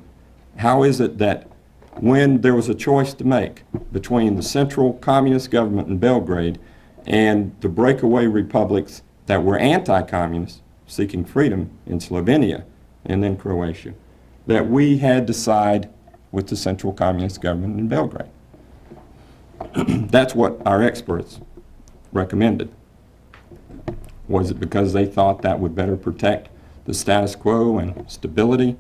How is it that when there was a choice to make between the central communist government in Belgrade and the breakaway republics that were anti-communist, seeking freedom in Slovenia and then Croatia, that we had to side with the central communist government in Belgrade? That's what our experts recommended. Was it because they thought that would better protect the status quo and stability,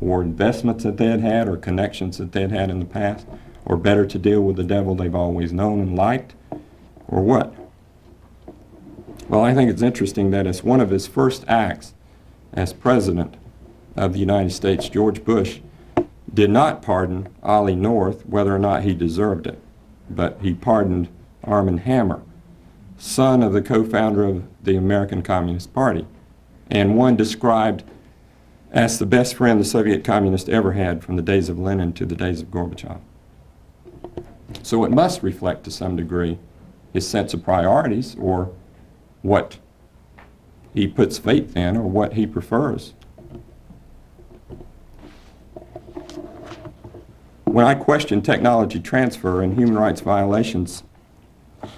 or investments that they had had, or connections that they had had in the past, or better to deal with the devil they've always known and liked, or what? Well, I think it's interesting that as one of his first acts as president of the United States, George Bush did not pardon Ollie North, whether or not he deserved it, but he pardoned Armand Hammer, son of the co-founder of the American Communist Party, and one described as the best friend the Soviet communists ever had from the days of Lenin to the days of Gorbachev. So it must reflect to some degree his sense of priorities, or what he puts faith in, or what he prefers. When I questioned technology transfer and human rights violations,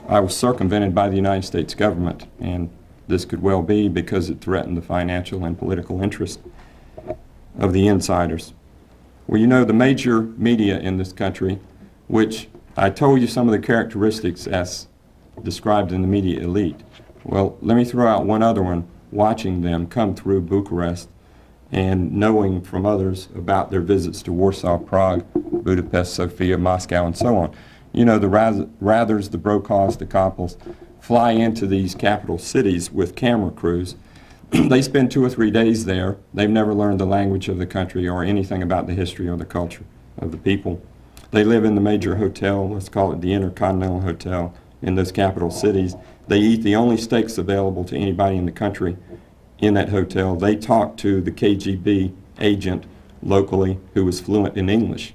I was circumvented by the United States government, and this could well be because it threatened the financial and political interest of the insiders. Well, you know, the major media in this country, which I told you some of the characteristics as described in the media elite. Well, let me throw out one other one, watching them come through Bucharest and knowing from others about their visits to Warsaw, Prague, Budapest, Sofia, Moscow, and so on. You know, the Rathers, the Brokaws, the Koppels fly into these capital cities with camera crews. They spend 2 or 3 days there. They've never learned the language of the country or anything about the history or the culture of the people. They live in the major hotel, let's call it the Intercontinental Hotel, in those capital cities. They eat the only steaks available to anybody in the country in that hotel. They talk to the KGB agent locally who is fluent in English.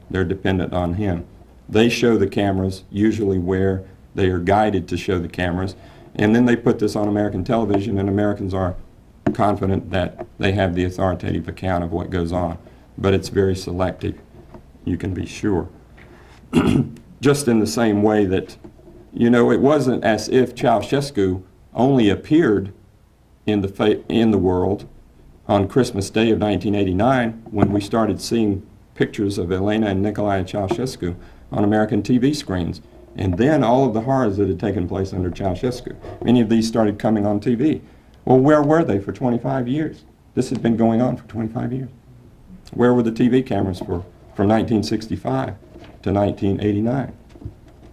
They're dependent on him. They show the cameras, usually where they are guided to show the cameras, and then they put this on American television, and Americans are confident that they have the authoritative account of what goes on. But it's very selective. you can be sure. Just in the same way that, you know, it wasn't as if Ceausescu only appeared in the world on Christmas Day of 1989 when we started seeing pictures of Elena and Nicolae Ceausescu on American TV screens. And then all of the horrors that had taken place under Ceausescu. Many of these started coming on TV. Well, where were they for 25 years? This had been going on for 25 years. Where were the TV cameras from 1965 to 1989?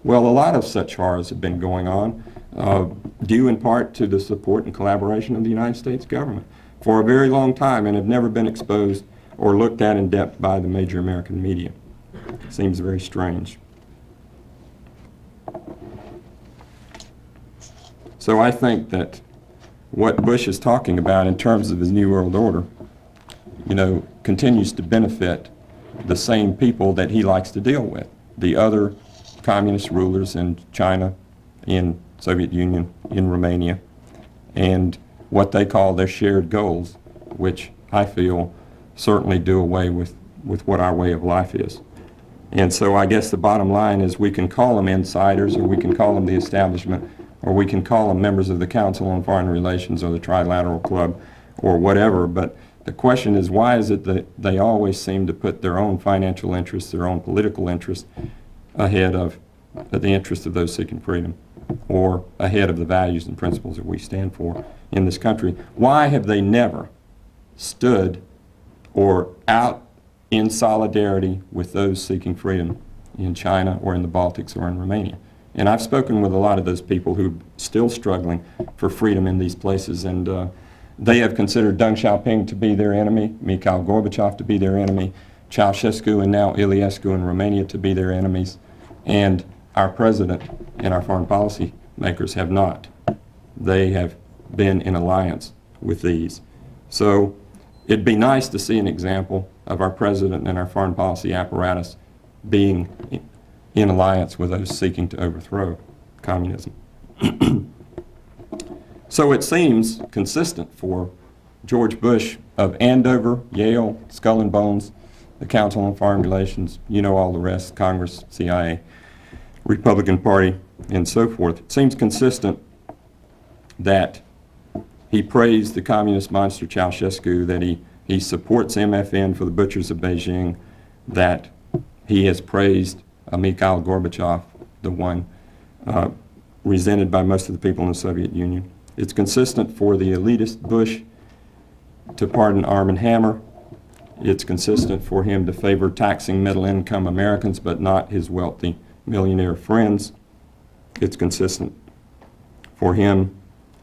Well, a lot of such horrors have been going on, due in part to the support and collaboration of the United States government for a very long time, and have never been exposed or looked at in depth by the major American media. Seems very strange. So I think that what Bush is talking about in terms of his New World Order, you know, continues to benefit the same people that he likes to deal with, the other communist rulers in China, in Soviet Union, in Romania, and what they call their shared goals, which I feel certainly do away with what our way of life is. And so I guess the bottom line is we can call them insiders, or we can call them the establishment, or we can call them members of the Council on Foreign Relations or the Trilateral Club or whatever, but the question is, why is it that they always seem to put their own financial interests, their own political interests, ahead of the interests of those seeking freedom, or ahead of the values and principles that we stand for in this country? Why have they never stood or out in solidarity with those seeking freedom in China or in the Baltics or in Romania? And I've spoken with a lot of those people who are still struggling for freedom in these places, and they have considered Deng Xiaoping to be their enemy, Mikhail Gorbachev to be their enemy, Ceausescu and now Iliescu in Romania to be their enemies, and our president and our foreign policy makers have not. They have been in alliance with these. So it'd be nice to see an example of our president and our foreign policy apparatus being in alliance with those seeking to overthrow communism. So it seems consistent for George Bush of Andover, Yale, Skull and Bones, the Council on Foreign Relations, you know all the rest, Congress, CIA, Republican Party, and so forth. It seems consistent that he praised the communist monster Ceausescu, that he supports MFN for the butchers of Beijing, that he has praised Mikhail Gorbachev, the one resented by most of the people in the Soviet Union. It's consistent for the elitist Bush to pardon Arm & Hammer. It's consistent for him to favor taxing middle-income Americans but not his wealthy millionaire friends. It's consistent for him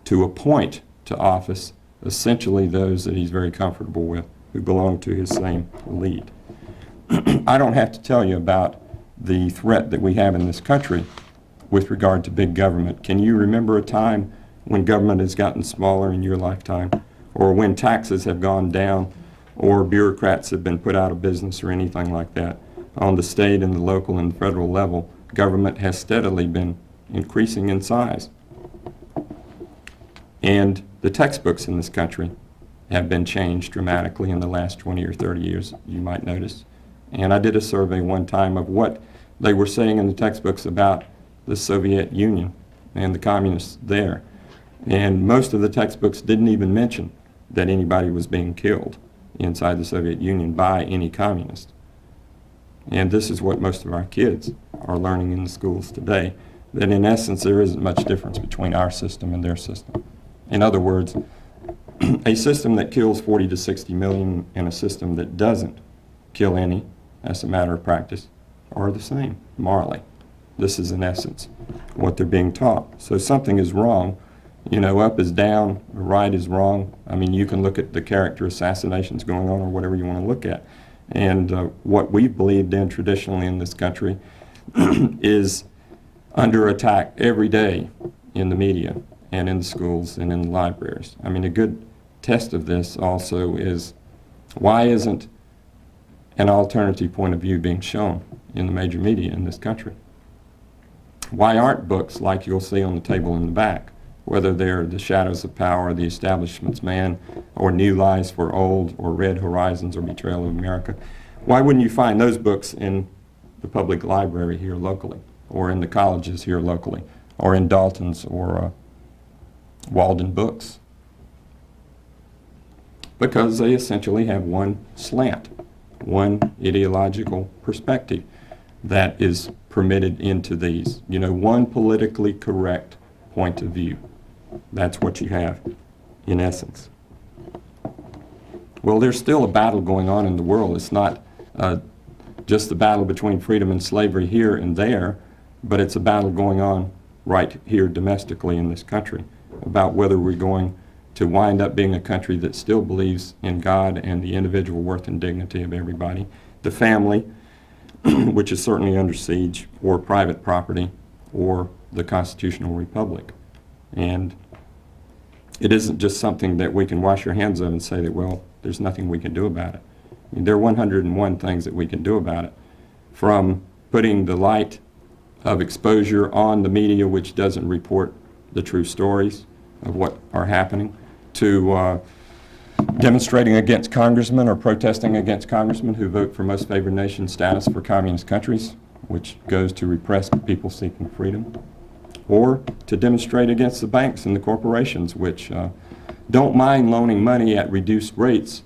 to appoint to office essentially those that he's very comfortable with, who belong to his same elite. I don't have to tell you about the threat that we have in this country with regard to big government. Can you remember a time when government has gotten smaller in your lifetime, or when taxes have gone down, or bureaucrats have been put out of business, or anything like that? On the state and the local and federal level, government has steadily been increasing in size. And the textbooks in this country have been changed dramatically in the last 20 or 30 years, you might notice. And I did a survey one time of what they were saying in the textbooks about the Soviet Union and the communists there. And most of the textbooks didn't even mention that anybody was being killed inside the Soviet Union by any communist. And this is what most of our kids are learning in the schools today, that in essence there isn't much difference between our system and their system. In other words, a system that kills 40 to 60 million and a system that doesn't kill any, as a matter of practice, are the same morally. This is in essence what they're being taught. So something is wrong. You know, up is down, right is wrong. I mean, you can look at the character assassinations going on or whatever you want to look at. And what we've believed in traditionally in this country is under attack every day in the media and in the schools and in the libraries. I mean, a good test of this also is, why isn't an alternative point of view being shown in the major media in this country? Why aren't books like you'll see on the table in the back, whether they're The Shadows of Power, The Establishment's Man, or New Lies for Old, or Red Horizons, or Betrayal of America? Why wouldn't you find those books in the public library here locally, or in the colleges here locally, or in Dalton's or Walden Books? Because they essentially have one slant, one ideological perspective that is permitted into these. You know, one politically correct point of view. That's what you have, in essence. Well, there's still a battle going on in the world. It's not just the battle between freedom and slavery here and there, but it's a battle going on right here domestically in this country about whether we're going to wind up being a country that still believes in God and the individual worth and dignity of everybody, the family, which is certainly under siege, or private property, or the constitutional republic. And it isn't just something that we can wash our hands of and say that, well, there's nothing we can do about it. I mean, there are 101 things that we can do about it, from putting the light of exposure on the media which doesn't report the true stories of what are happening, to demonstrating against congressmen or protesting against congressmen who vote for most favored nation status for communist countries, which goes to repress people seeking freedom, or to demonstrate against the banks and the corporations which don't mind loaning money at reduced rates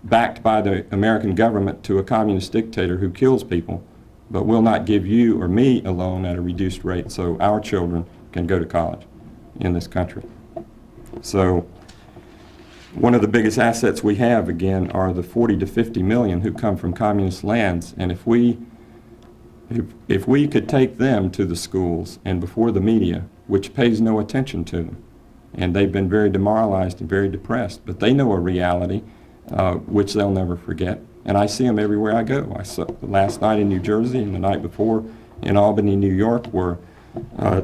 backed by the American government to a communist dictator who kills people, but will not give you or me a loan at a reduced rate so our children can go to college in this country. So one of the biggest assets we have, again, are the 40 to 50 million who come from communist lands, and if we could take them to the schools and before the media, which pays no attention to them, and they've been very demoralized and very depressed, but they know a reality which they'll never forget. And I see them everywhere I go. I saw last night in New Jersey and the night before in Albany, New York, were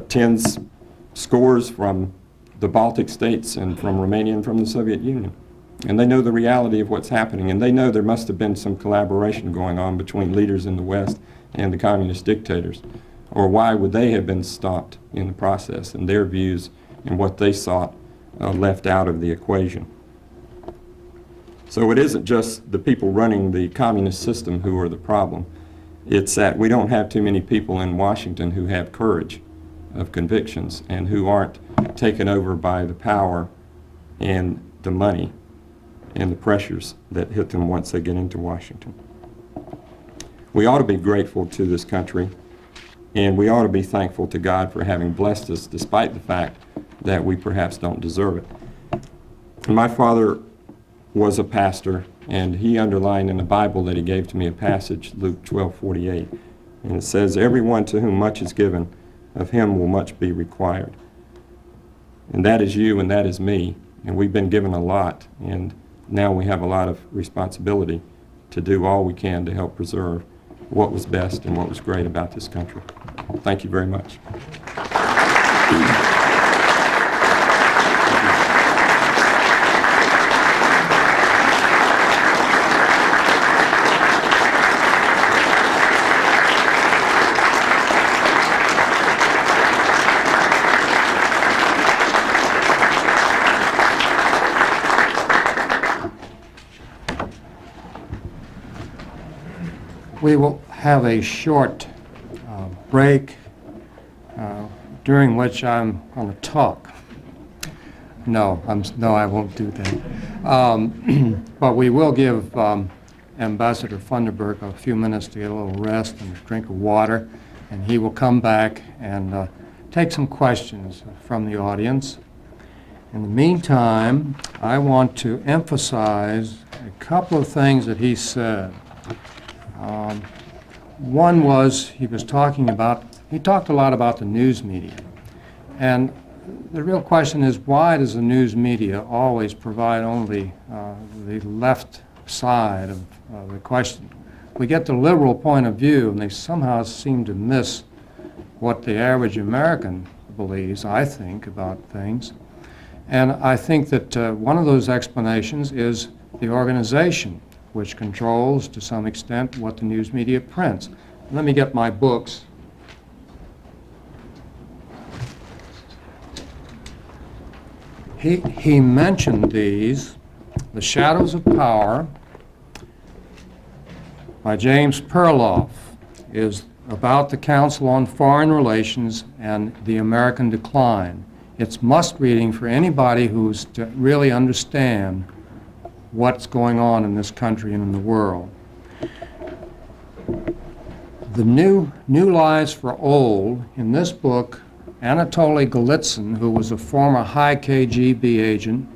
tens, scores from the Baltic states and from Romania and from the Soviet Union. And they know the reality of what's happening, and they know there must have been some collaboration going on between leaders in the West and the communist dictators. Or why would they have been stopped in the process, and their views and what they sought left out of the equation? So it isn't just the people running the communist system who are the problem. It's that we don't have too many people in Washington who have courage of convictions and who aren't taken over by the power and the money and the pressures that hit them once they get into Washington. We ought to be grateful to this country, and we ought to be thankful to God for having blessed us despite the fact that we perhaps don't deserve it. And my father was a pastor, and he underlined in the Bible that he gave to me a passage, Luke 12:48, and it says, "Everyone to whom much is given, of him will much be required." And that is you and that is me, and we've been given a lot, and now we have a lot of responsibility to do all we can to help preserve what was best and what was great about this country. Thank you very much. We will have a short break during which I'm going to talk. No, I won't do that. But we will give Ambassador Funderburk a few minutes to get a little rest and a drink of water, and he will come back and take some questions from the audience. In the meantime, I want to emphasize a couple of things that he said. One was he talked a lot about the news media. And the real question is, why does the news media always provide only the left side of the question? We get the liberal point of view, and they somehow seem to miss what the average American believes, I think, about things. And I think that one of those explanations is the organization, which controls, to some extent, what the news media prints. Let me get my books. He mentioned these, The Shadows of Power, by James Perloff is about the Council on Foreign Relations and the American Decline. It's must reading for anybody who's to really understand what's going on in this country and in the world. The New Lives for Old, in this book, Anatoly Golitsyn, who was a former high KGB agent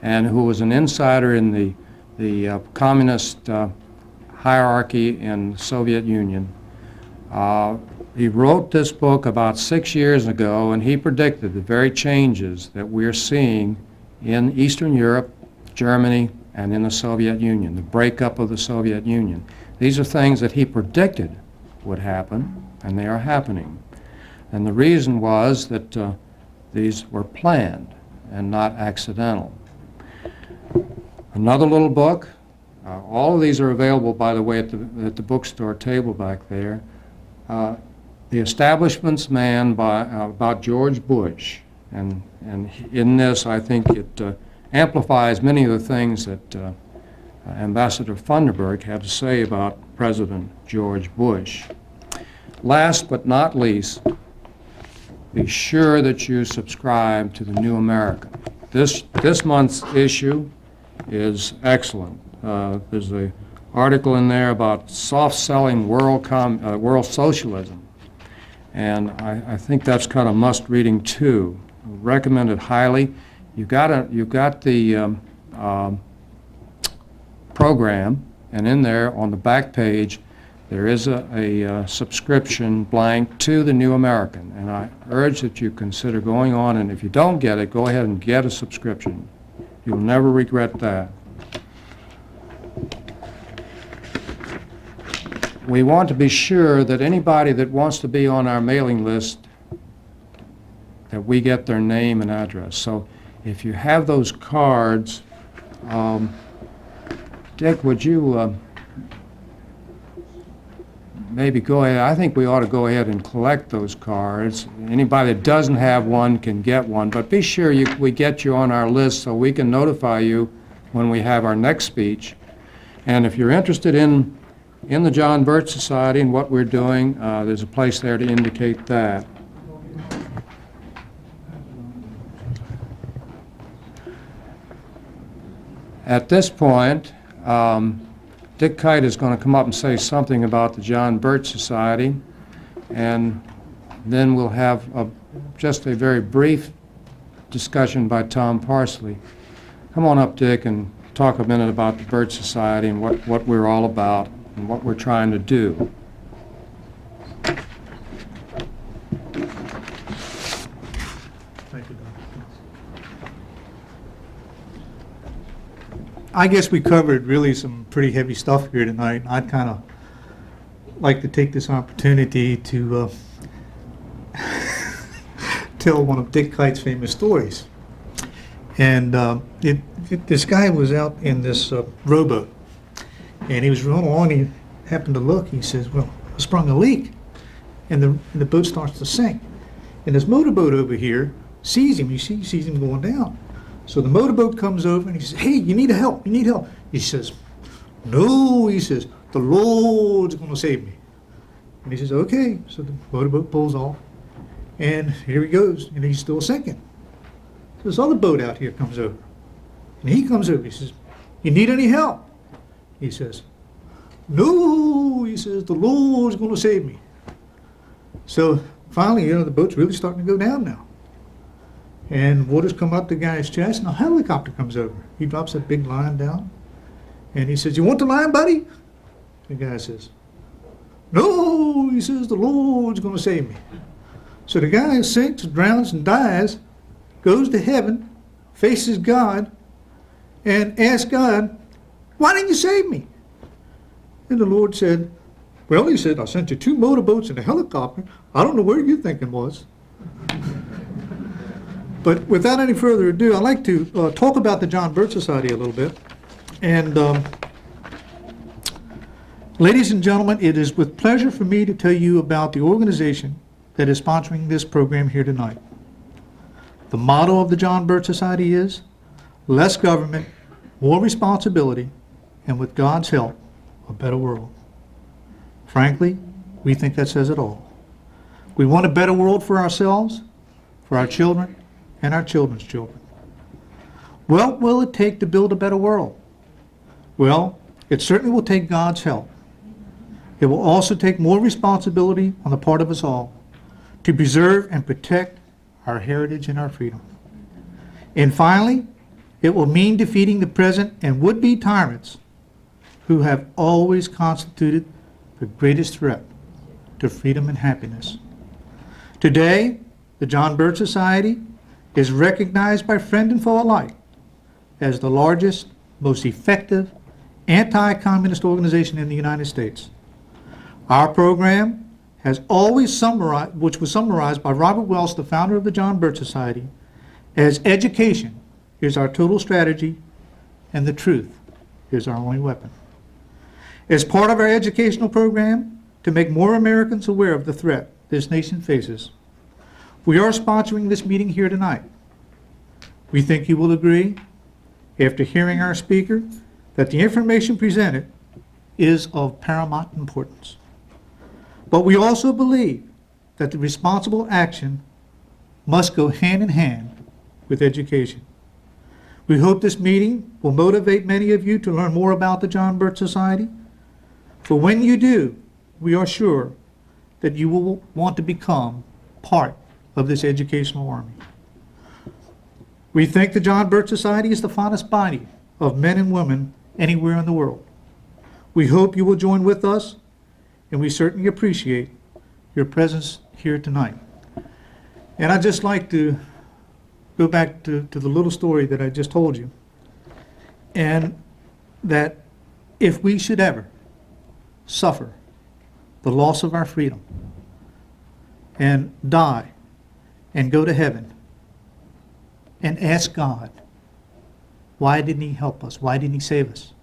and who was an insider in the communist hierarchy in the Soviet Union, he wrote this book about 6 years ago, and he predicted the very changes that we're seeing in Eastern Europe, Germany, and in the Soviet Union, the breakup of the Soviet Union. These are things that he predicted would happen, and they are happening. And the reason was that these were planned and not accidental. Another little book, all of these are available, by the way, at the bookstore table back there. The Establishment's Man about George Bush. And in this, I think it amplifies many of the things that Ambassador Funderburg had to say about President George Bush. Last but not least, be sure that you subscribe to the New American. This month's issue is excellent. There's an article in there about soft-selling world socialism, and I think that's kind of must-reading too. Recommend it highly. You've got the program, and in there on the back page there is a subscription blank to the New American, and I urge that you consider going on, and if you don't get it, go ahead and get a subscription. You'll never regret that. We want to be sure that anybody that wants to be on our mailing list, that we get their name and address. So if you have those cards, Dick, would you maybe go ahead? I think we ought to go ahead and collect those cards. Anybody that doesn't have one can get one, but be sure we get you on our list so we can notify you when we have our next speech. And if you're interested in the John Birch Society and what we're doing, there's a place there to indicate that. At this point, Dick Kite is going to come up and say something about the John Birch Society, and then we'll have just a very brief discussion by Tom Parsley. Come on up, Dick, and talk a minute about the Birch Society and what we're all about and what we're trying to do. Thank you, Don. I guess we covered really some pretty heavy stuff here tonight. I'd kind of like to take this opportunity to tell one of Dick Kite's famous stories. And this guy was out in this rowboat, and he was rolling along, and he happened to look. He says, well, I sprung a leak, and the boat starts to sink. And this motorboat over here sees him. He sees him going down. So the motorboat comes over, and he says, hey, you need help, you need help. He says, no, he says, the Lord's going to save me. And he says, okay. So the motorboat pulls off, and here he goes, and he's still sinking. So this other boat out here comes over, and he comes over. He says, you need any help? He says, no, he says, the Lord's going to save me. So finally, the boat's really starting to go down now. And water's come up the guy's chest, and a helicopter comes over. He drops that big line down, and he says, you want the line, buddy? The guy says, no, he says, the Lord's going to save me. So the guy sinks, drowns, and dies, goes to heaven, faces God, and asks God, why didn't you save me? And the Lord said, well, he said, I sent you 2 motorboats and a helicopter. I don't know where your thinking was. But without any further ado, I'd like to talk about the John Birch Society a little bit. And ladies and gentlemen, it is with pleasure for me to tell you about the organization that is sponsoring this program here tonight. The motto of the John Birch Society is, less government, more responsibility, and with God's help, a better world. Frankly, we think that says it all. We want a better world for ourselves, for our children, and our children's children. What will it take to build a better world? Well, it certainly will take God's help. It will also take more responsibility on the part of us all to preserve and protect our heritage and our freedom. And finally, it will mean defeating the present and would-be tyrants who have always constituted the greatest threat to freedom and happiness. Today, the John Birch Society is recognized by friend and foe alike as the largest, most effective anti-communist organization in the United States. Our program has always summarized, which was summarized by Robert Wells, the founder of the John Birch Society, as education is our total strategy and the truth is our only weapon. As part of our educational program to make more Americans aware of the threat this nation faces, we are sponsoring this meeting here tonight. We think you will agree, after hearing our speaker, that the information presented is of paramount importance. But we also believe that the responsible action must go hand in hand with education. We hope this meeting will motivate many of you to learn more about the John Birch Society. For when you do, we are sure that you will want to become part of this educational army. We think the John Birch Society is the finest body of men and women anywhere in the world. We hope you will join with us, and we certainly appreciate your presence here tonight. And I'd just like to go back to the little story that I just told you, and that if we should ever suffer the loss of our freedom and die and go to heaven and ask God, why didn't he help us? Why didn't he save us?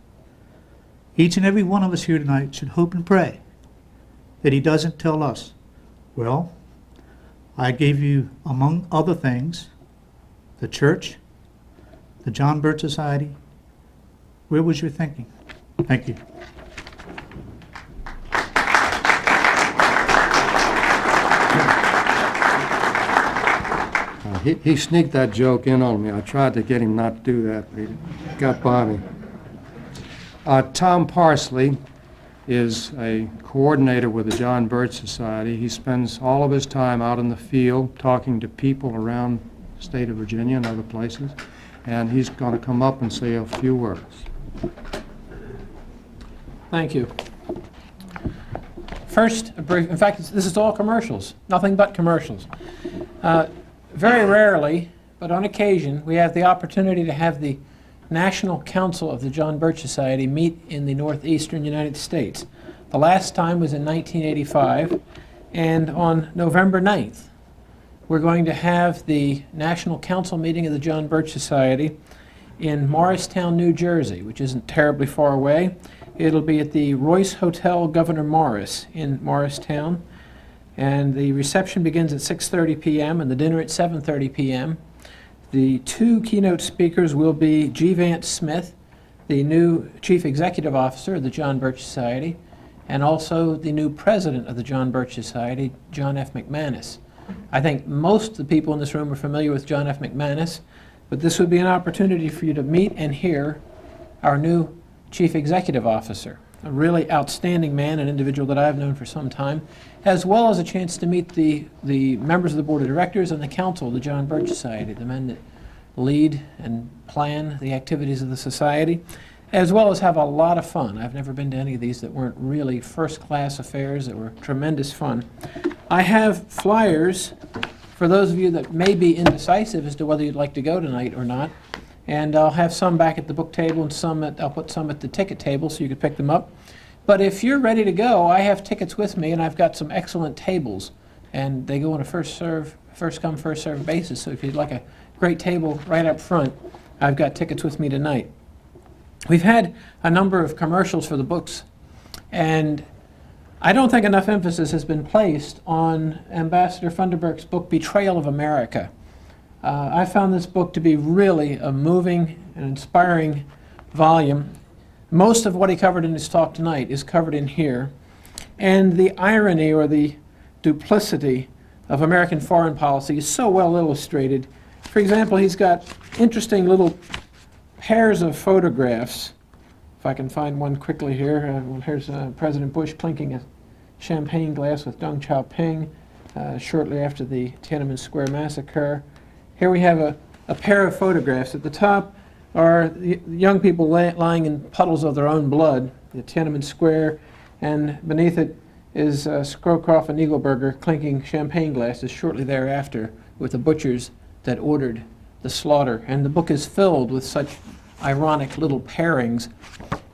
Each and every one of us here tonight should hope and pray that he doesn't tell us, well, I gave you, among other things, the church, the John Birch Society. Where was your thinking? Thank you. He sneaked that joke in on me. I tried to get him not to do that, but he got by me. Tom Parsley is a coordinator with the John Birch Society. He spends all of his time out in the field talking to people around the state of Virginia and other places, and he's going to come up and say a few words. Thank you. First, a brief, in fact, this is all commercials, nothing but commercials. Very rarely, but on occasion, we have the opportunity to have the National Council of the John Birch Society meet in the northeastern United States. The last time was in 1985, and on November 9th, we're going to have the National Council meeting of the John Birch Society in Morristown, New Jersey, which isn't terribly far away. It'll be at the Royce Hotel Governor Morris in Morristown, and the reception begins at 6:30 p.m. and the dinner at 7:30 p.m. The two keynote speakers will be G. Vance Smith, the new Chief Executive Officer of the John Birch Society, and also the new President of the John Birch Society, John F. McManus. I think most of the people in this room are familiar with John F. McManus, but this would be an opportunity for you to meet and hear our new Chief Executive Officer, a really outstanding man, an individual that I've known for some time, as well as a chance to meet the members of the Board of Directors and the Council of the John Birch Society, the men that lead and plan the activities of the Society, as well as have a lot of fun. I've never been to any of these that weren't really first-class affairs that were tremendous fun. I have flyers for those of you that may be indecisive as to whether you'd like to go tonight or not, and I'll have some back at the book table and I'll put some at the ticket table so you can pick them up. But if you're ready to go, I have tickets with me, and I've got some excellent tables, and they go on a first come, first served basis. So if you'd like a great table right up front, I've got tickets with me tonight. We've had a number of commercials for the books, and I don't think enough emphasis has been placed on Ambassador Funderburk's book, Betrayal of America. I found this book to be really a moving and inspiring volume. Most of what he covered in his talk tonight is covered in here. And the irony or the duplicity of American foreign policy is so well illustrated. For example, he's got interesting little pairs of photographs. If I can find one quickly here. Well, here's President Bush clinking a champagne glass with Deng Xiaoping shortly after the Tiananmen Square massacre. Here we have a pair of photographs. At the top are the young people lying in puddles of their own blood, the Tiananmen Square, and beneath it is Scrowcroft and Eagleburger clinking champagne glasses shortly thereafter with the butchers that ordered the slaughter. And the book is filled with such ironic little pairings.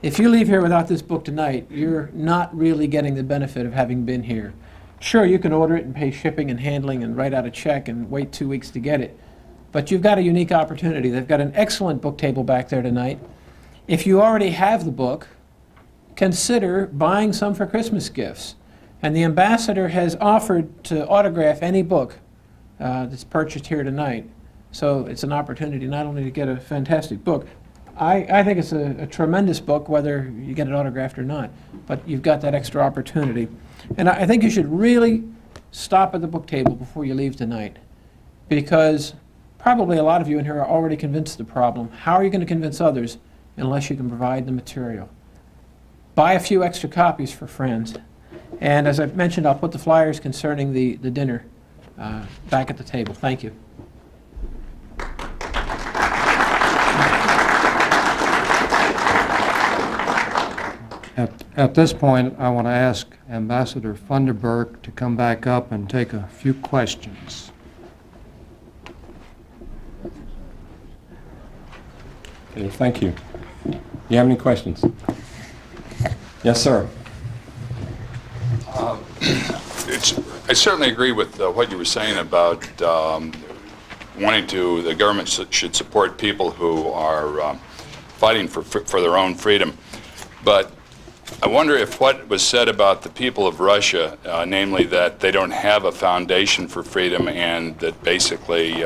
If you leave here without this book tonight, you're not really getting the benefit of having been here. Sure, you can order it and pay shipping and handling and write out a check and wait 2 weeks to get it, but you've got a unique opportunity. They've got an excellent book table back there tonight. If you already have the book, consider buying some for Christmas gifts. And the ambassador has offered to autograph any book that's purchased here tonight. So it's an opportunity not only to get a fantastic book, I think it's a tremendous book, whether you get it autographed or not, but you've got that extra opportunity. And I think you should really stop at the book table before you leave tonight, because probably a lot of you in here are already convinced of the problem. How are you going to convince others unless you can provide the material? Buy a few extra copies for friends. And as I mentioned, I'll put the flyers concerning the dinner back at the table. Thank you. At this point, I want to ask Ambassador Funderburk to come back up and take a few questions. Okay, thank you. Do you have any questions? Yes, sir. I certainly agree with what you were saying about wanting to, the government should support people who are fighting for their own freedom. But I wonder if what was said about the people of Russia, namely that they don't have a foundation for freedom and that basically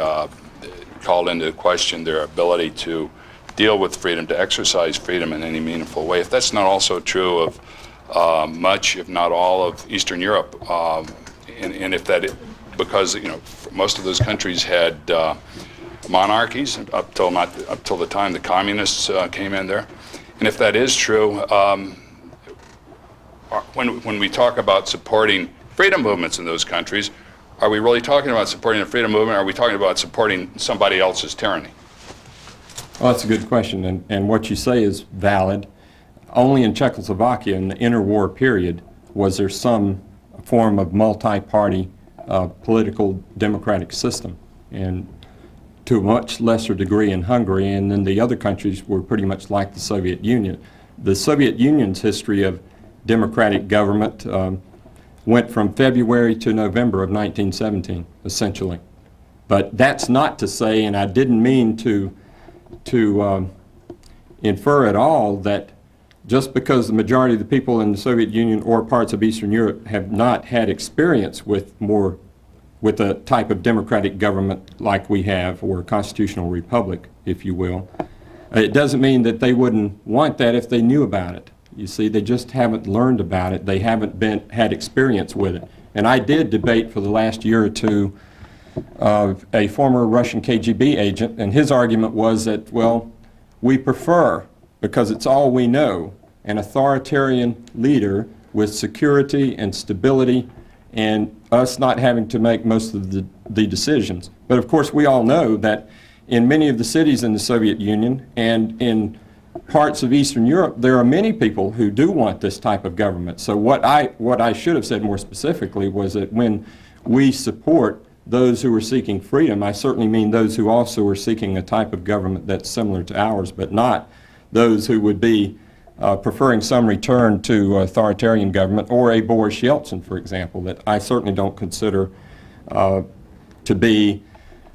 called into question their ability to deal with freedom, to exercise freedom in any meaningful way, if that's not also true of much, if not all, of Eastern Europe, and if that, because most of those countries had monarchies up till the time the communists came in there, and if that is true, when we talk about supporting freedom movements in those countries, are we really talking about supporting a freedom movement, or are we talking about supporting somebody else's tyranny? Well, that's a good question, and what you say is valid. Only in Czechoslovakia in the interwar period was there some form of multi-party political democratic system, and to a much lesser degree in Hungary, and then the other countries were pretty much like the Soviet Union. The Soviet Union's history of democratic government went from February to November of 1917, essentially. But that's not to say, and I didn't mean to infer at all, that just because the majority of the people in the Soviet Union or parts of Eastern Europe have not had experience with a type of democratic government like we have, or a constitutional republic, if you will, it doesn't mean that they wouldn't want that if they knew about it. You see, they just haven't learned about it. They haven't had experience with it. And I did debate for the last year or two a former Russian KGB agent, and his argument was that, well, we prefer, because it's all we know, an authoritarian leader with security and stability and us not having to make most of the decisions. But of course we all know that in many of the cities in the Soviet Union and in parts of Eastern Europe, there are many people who do want this type of government. So what I should have said more specifically was that when we support those who are seeking freedom, I certainly mean those who also are seeking a type of government that's similar to ours, but not those who would be preferring some return to authoritarian government, or a Boris Yeltsin, for example, that I certainly don't consider to be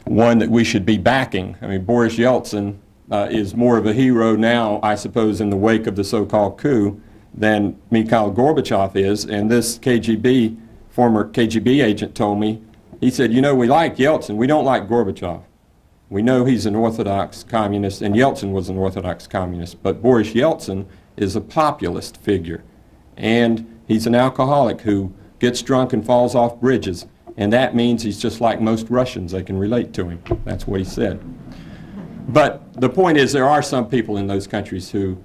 one that we should be backing. I mean, Boris Yeltsin is more of a hero now, I suppose, in the wake of the so-called coup than Mikhail Gorbachev is, and this former KGB agent told me, he said, you know, we like Yeltsin, we don't like Gorbachev. We know he's an Orthodox communist, and Yeltsin was an Orthodox communist, but Boris Yeltsin is a populist figure, and He's an alcoholic who gets drunk and falls off bridges, and that means he's just like most Russians. They can relate to him. That's what he said. But the point is, there are some people in those countries who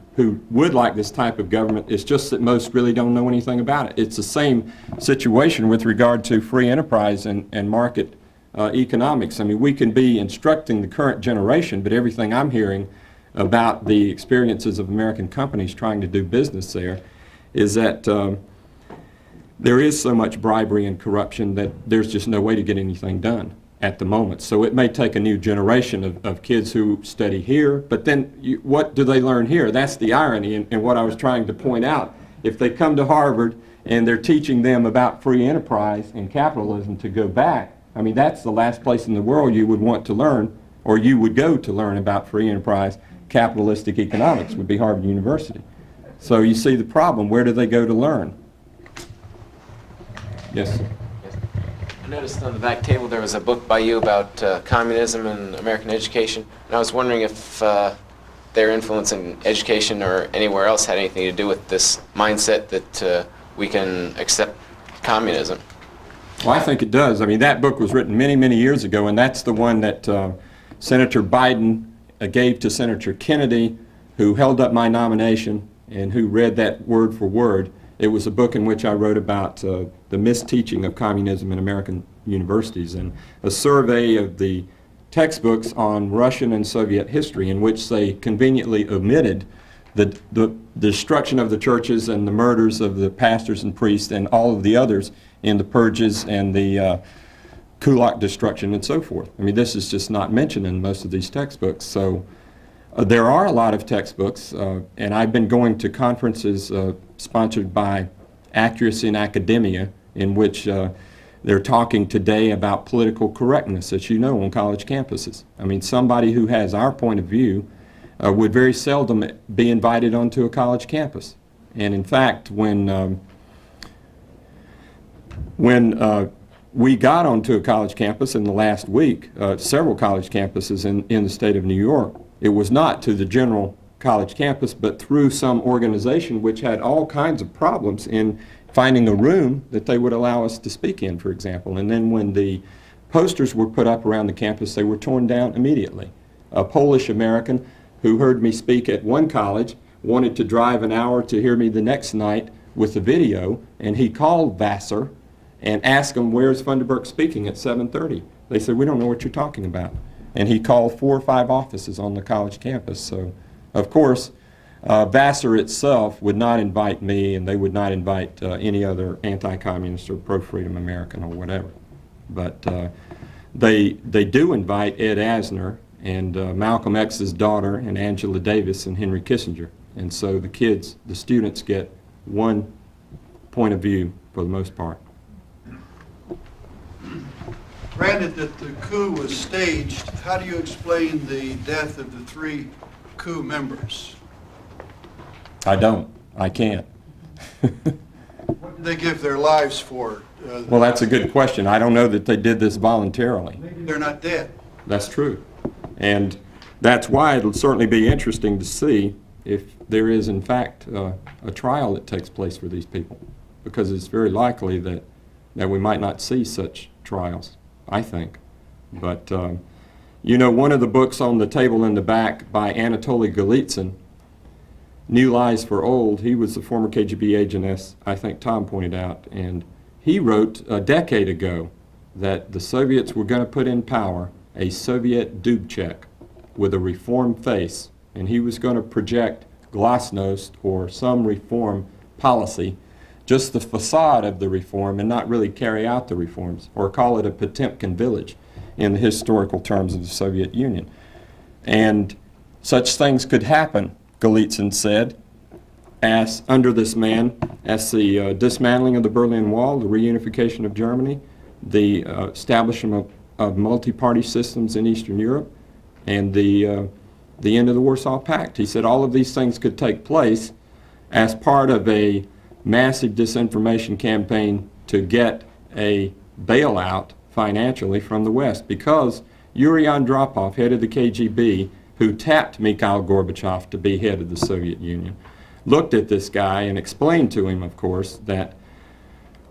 would like this type of government. It's just that most really don't know anything about it. It's the same situation with regard to free enterprise and market economics. I mean, we can be instructing the current generation, but everything I'm hearing about the experiences of American companies trying to do business there is that there is so much bribery and corruption that there's just no way to get anything done at the moment. So it may take a new generation of kids who study here, but then what do they learn here? That's the irony and what I was trying to point out. If they come to Harvard and they're teaching them about free enterprise and capitalism to go back, I mean, that's the last place in the world you would want to learn, or you would go to learn about free enterprise, capitalistic economics, would be Harvard University. So you see the problem. Where do they go to learn? Yes, sir. I noticed on the back table there was a book by you about communism and American education, and I was wondering if their influence in education or anywhere else had anything to do with this mindset that we can accept communism. Well, I think it does. I mean, that book was written many, many years ago, and that's the one that Senator Biden gave to Senator Kennedy, who held up my nomination and who read that word for word. It was a book in which I wrote about the misteaching of communism in American universities and a survey of the textbooks on Russian and Soviet history in which they conveniently omitted the destruction of the churches and the murders of the pastors and priests and all of the others in the purges and the Kulak destruction and so forth. I mean, this is just not mentioned in most of these textbooks. So there are a lot of textbooks, and I've been going to conferences sponsored by Accuracy in Academia, in which they're talking today about political correctness, as you know, on college campuses. I mean, somebody who has our point of view would very seldom be invited onto a college campus. And in fact, when we got onto a college campus in the last week, several college campuses in the state of New York, it was not to the general college campus, but through some organization which had all kinds of problems in finding a room that they would allow us to speak in, for example. And then when the posters were put up around the campus, they were torn down immediately. A Polish American who heard me speak at one college wanted to drive an hour to hear me the next night with a video, and he called Vassar and asked him, "Where's Funderburk speaking at 7:30? They said, "We don't know what you're talking about." And he called 4 or 5 offices on the college campus. So, of course, Vassar itself would not invite me, and they would not invite any other anti-communist or pro-freedom American or whatever. But they do invite Ed Asner and Malcolm X's daughter and Angela Davis and Henry Kissinger. And so the students get one point of view for the most part. Granted that the coup was staged, how do you explain the death of the 3 coup members? I don't. I can't. What did they give their lives for? Well, that's a good question. I don't know that they did this voluntarily. Maybe they're not dead. That's true. And that's why it'll certainly be interesting to see if there is, in fact, a trial that takes place for these people, because it's very likely that we might not see such trials, I think. But, you know, one of the books on the table in the back by Anatoly Golitsyn, New Lies for Old, he was the former KGB agent, as I think Tom pointed out, and he wrote a decade ago that the Soviets were going to put in power a Soviet Dubček with a reform face, and he was going to project glasnost or some reform policy, just the facade of the reform, and not really carry out the reforms, or call it a Potemkin village in the historical terms of the Soviet Union. And such things could happen, Golitsyn said, as under this man, as the dismantling of the Berlin Wall, the reunification of Germany, the establishment of multi-party systems in Eastern Europe, and the end of the Warsaw Pact. He said all of these things could take place as part of a massive disinformation campaign to get a bailout financially from the West, because Yuri Andropov, head of the KGB, who tapped Mikhail Gorbachev to be head of the Soviet Union, looked at this guy and explained to him, of course, that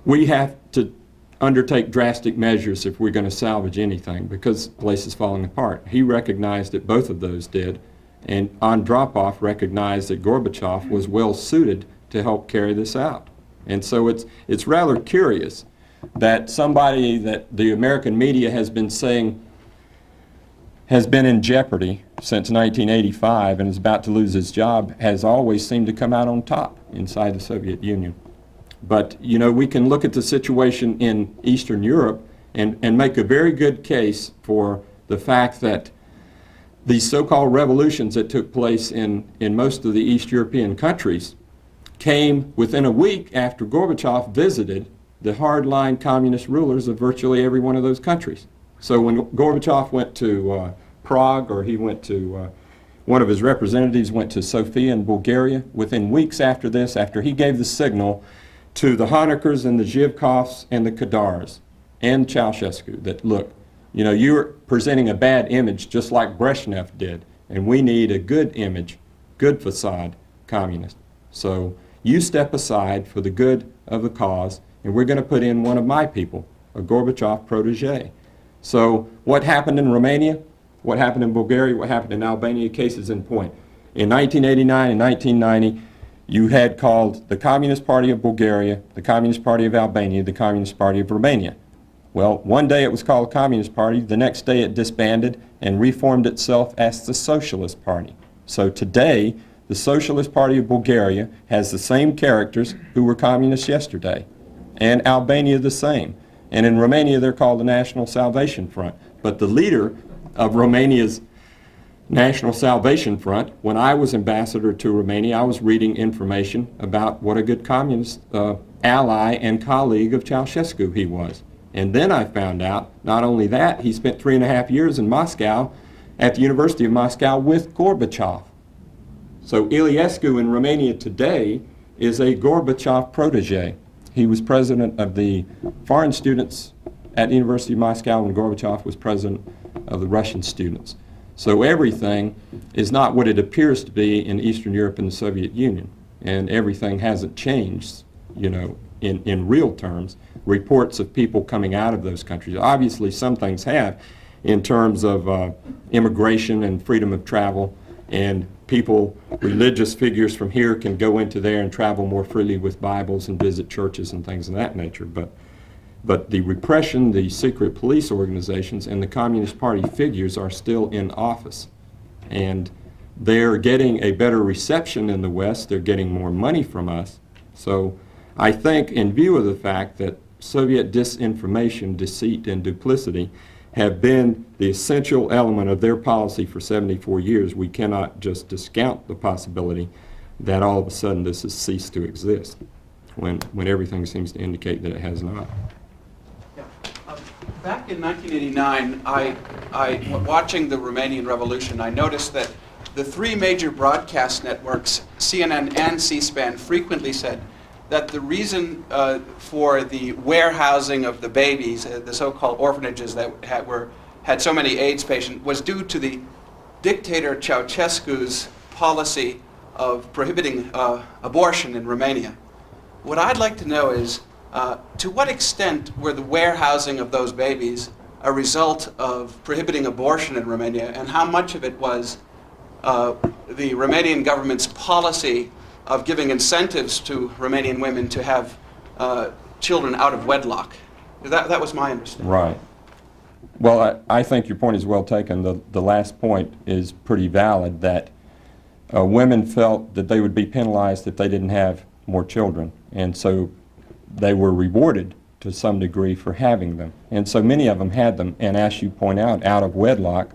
we have to undertake drastic measures if we're going to salvage anything because the place is falling apart. He recognized that both of those did, and Andropov recognized that Gorbachev was well suited to help carry this out. And so it's rather curious that somebody that the American media has been saying has been in jeopardy since 1985 and is about to lose his job has always seemed to come out on top inside the Soviet Union. But, you know, we can look at the situation in Eastern Europe and make a very good case for the fact that these so-called revolutions that took place in most of the East European countries came within a week after Gorbachev visited the hardline communist rulers of virtually every one of those countries. So when Gorbachev went to Prague, or he went to, one of his representatives went to Sofia in Bulgaria, within weeks after this, after he gave the signal to the Honeckers and the Zhivkovs and the Kadars and Ceausescu that, look, you know, you're presenting a bad image just like Brezhnev did, and we need a good image, good facade communist. So you step aside for the good of the cause, and we're going to put in one of my people, a Gorbachev protege. So what happened in Romania, what happened in Bulgaria, what happened in Albania, cases in point. In 1989 and 1990, you had called the Communist Party of Bulgaria, the Communist Party of Albania, the Communist Party of Romania. Well, one day it was called Communist Party, the next day it disbanded and reformed itself as the Socialist Party. So today, the Socialist Party of Bulgaria has the same characters who were communists yesterday, and Albania the same. And in Romania they're called the National Salvation Front. But the leader of Romania's National Salvation Front, when I was ambassador to Romania, I was reading information about what a good communist ally and colleague of Ceausescu he was. And then I found out, not only that, he spent 3.5 years in Moscow at the University of Moscow with Gorbachev. So Iliescu in Romania today is a Gorbachev protege. He was president of the foreign students at the University of Moscow when Gorbachev was president of the Russian students. So everything is not what it appears to be in Eastern Europe and the Soviet Union. And everything hasn't changed, you know, in real terms. Reports of people coming out of those countries. Obviously, some things have in terms of immigration and freedom of travel, and people, religious figures from here can go into there and travel more freely with Bibles and visit churches and things of that nature. But the repression, the secret police organizations, and the Communist Party figures are still in office. And they're getting a better reception in the West. They're getting more money from us. So I think, in view of the fact that Soviet disinformation, deceit, and duplicity have been the essential element of their policy for 74 years, we cannot just discount the possibility that all of a sudden this has ceased to exist, when everything seems to indicate that it has not. Back in 1989, watching the Romanian Revolution, I noticed that the three major broadcast networks, CNN and C-SPAN, frequently said that the reason for the warehousing of the babies, the so-called orphanages that had so many AIDS patients, was due to the dictator Ceausescu's policy of prohibiting abortion in Romania. What I'd like to know is, to what extent were the warehousing of those babies a result of prohibiting abortion in Romania, and how much of it was the Romanian government's policy of giving incentives to Romanian women to have children out of wedlock? That was my understanding. Right. Well, I think your point is well taken. The last point is pretty valid, that women felt that they would be penalized if they didn't have more children. And so they were rewarded to some degree for having them. And so many of them had them, and as you point out of wedlock,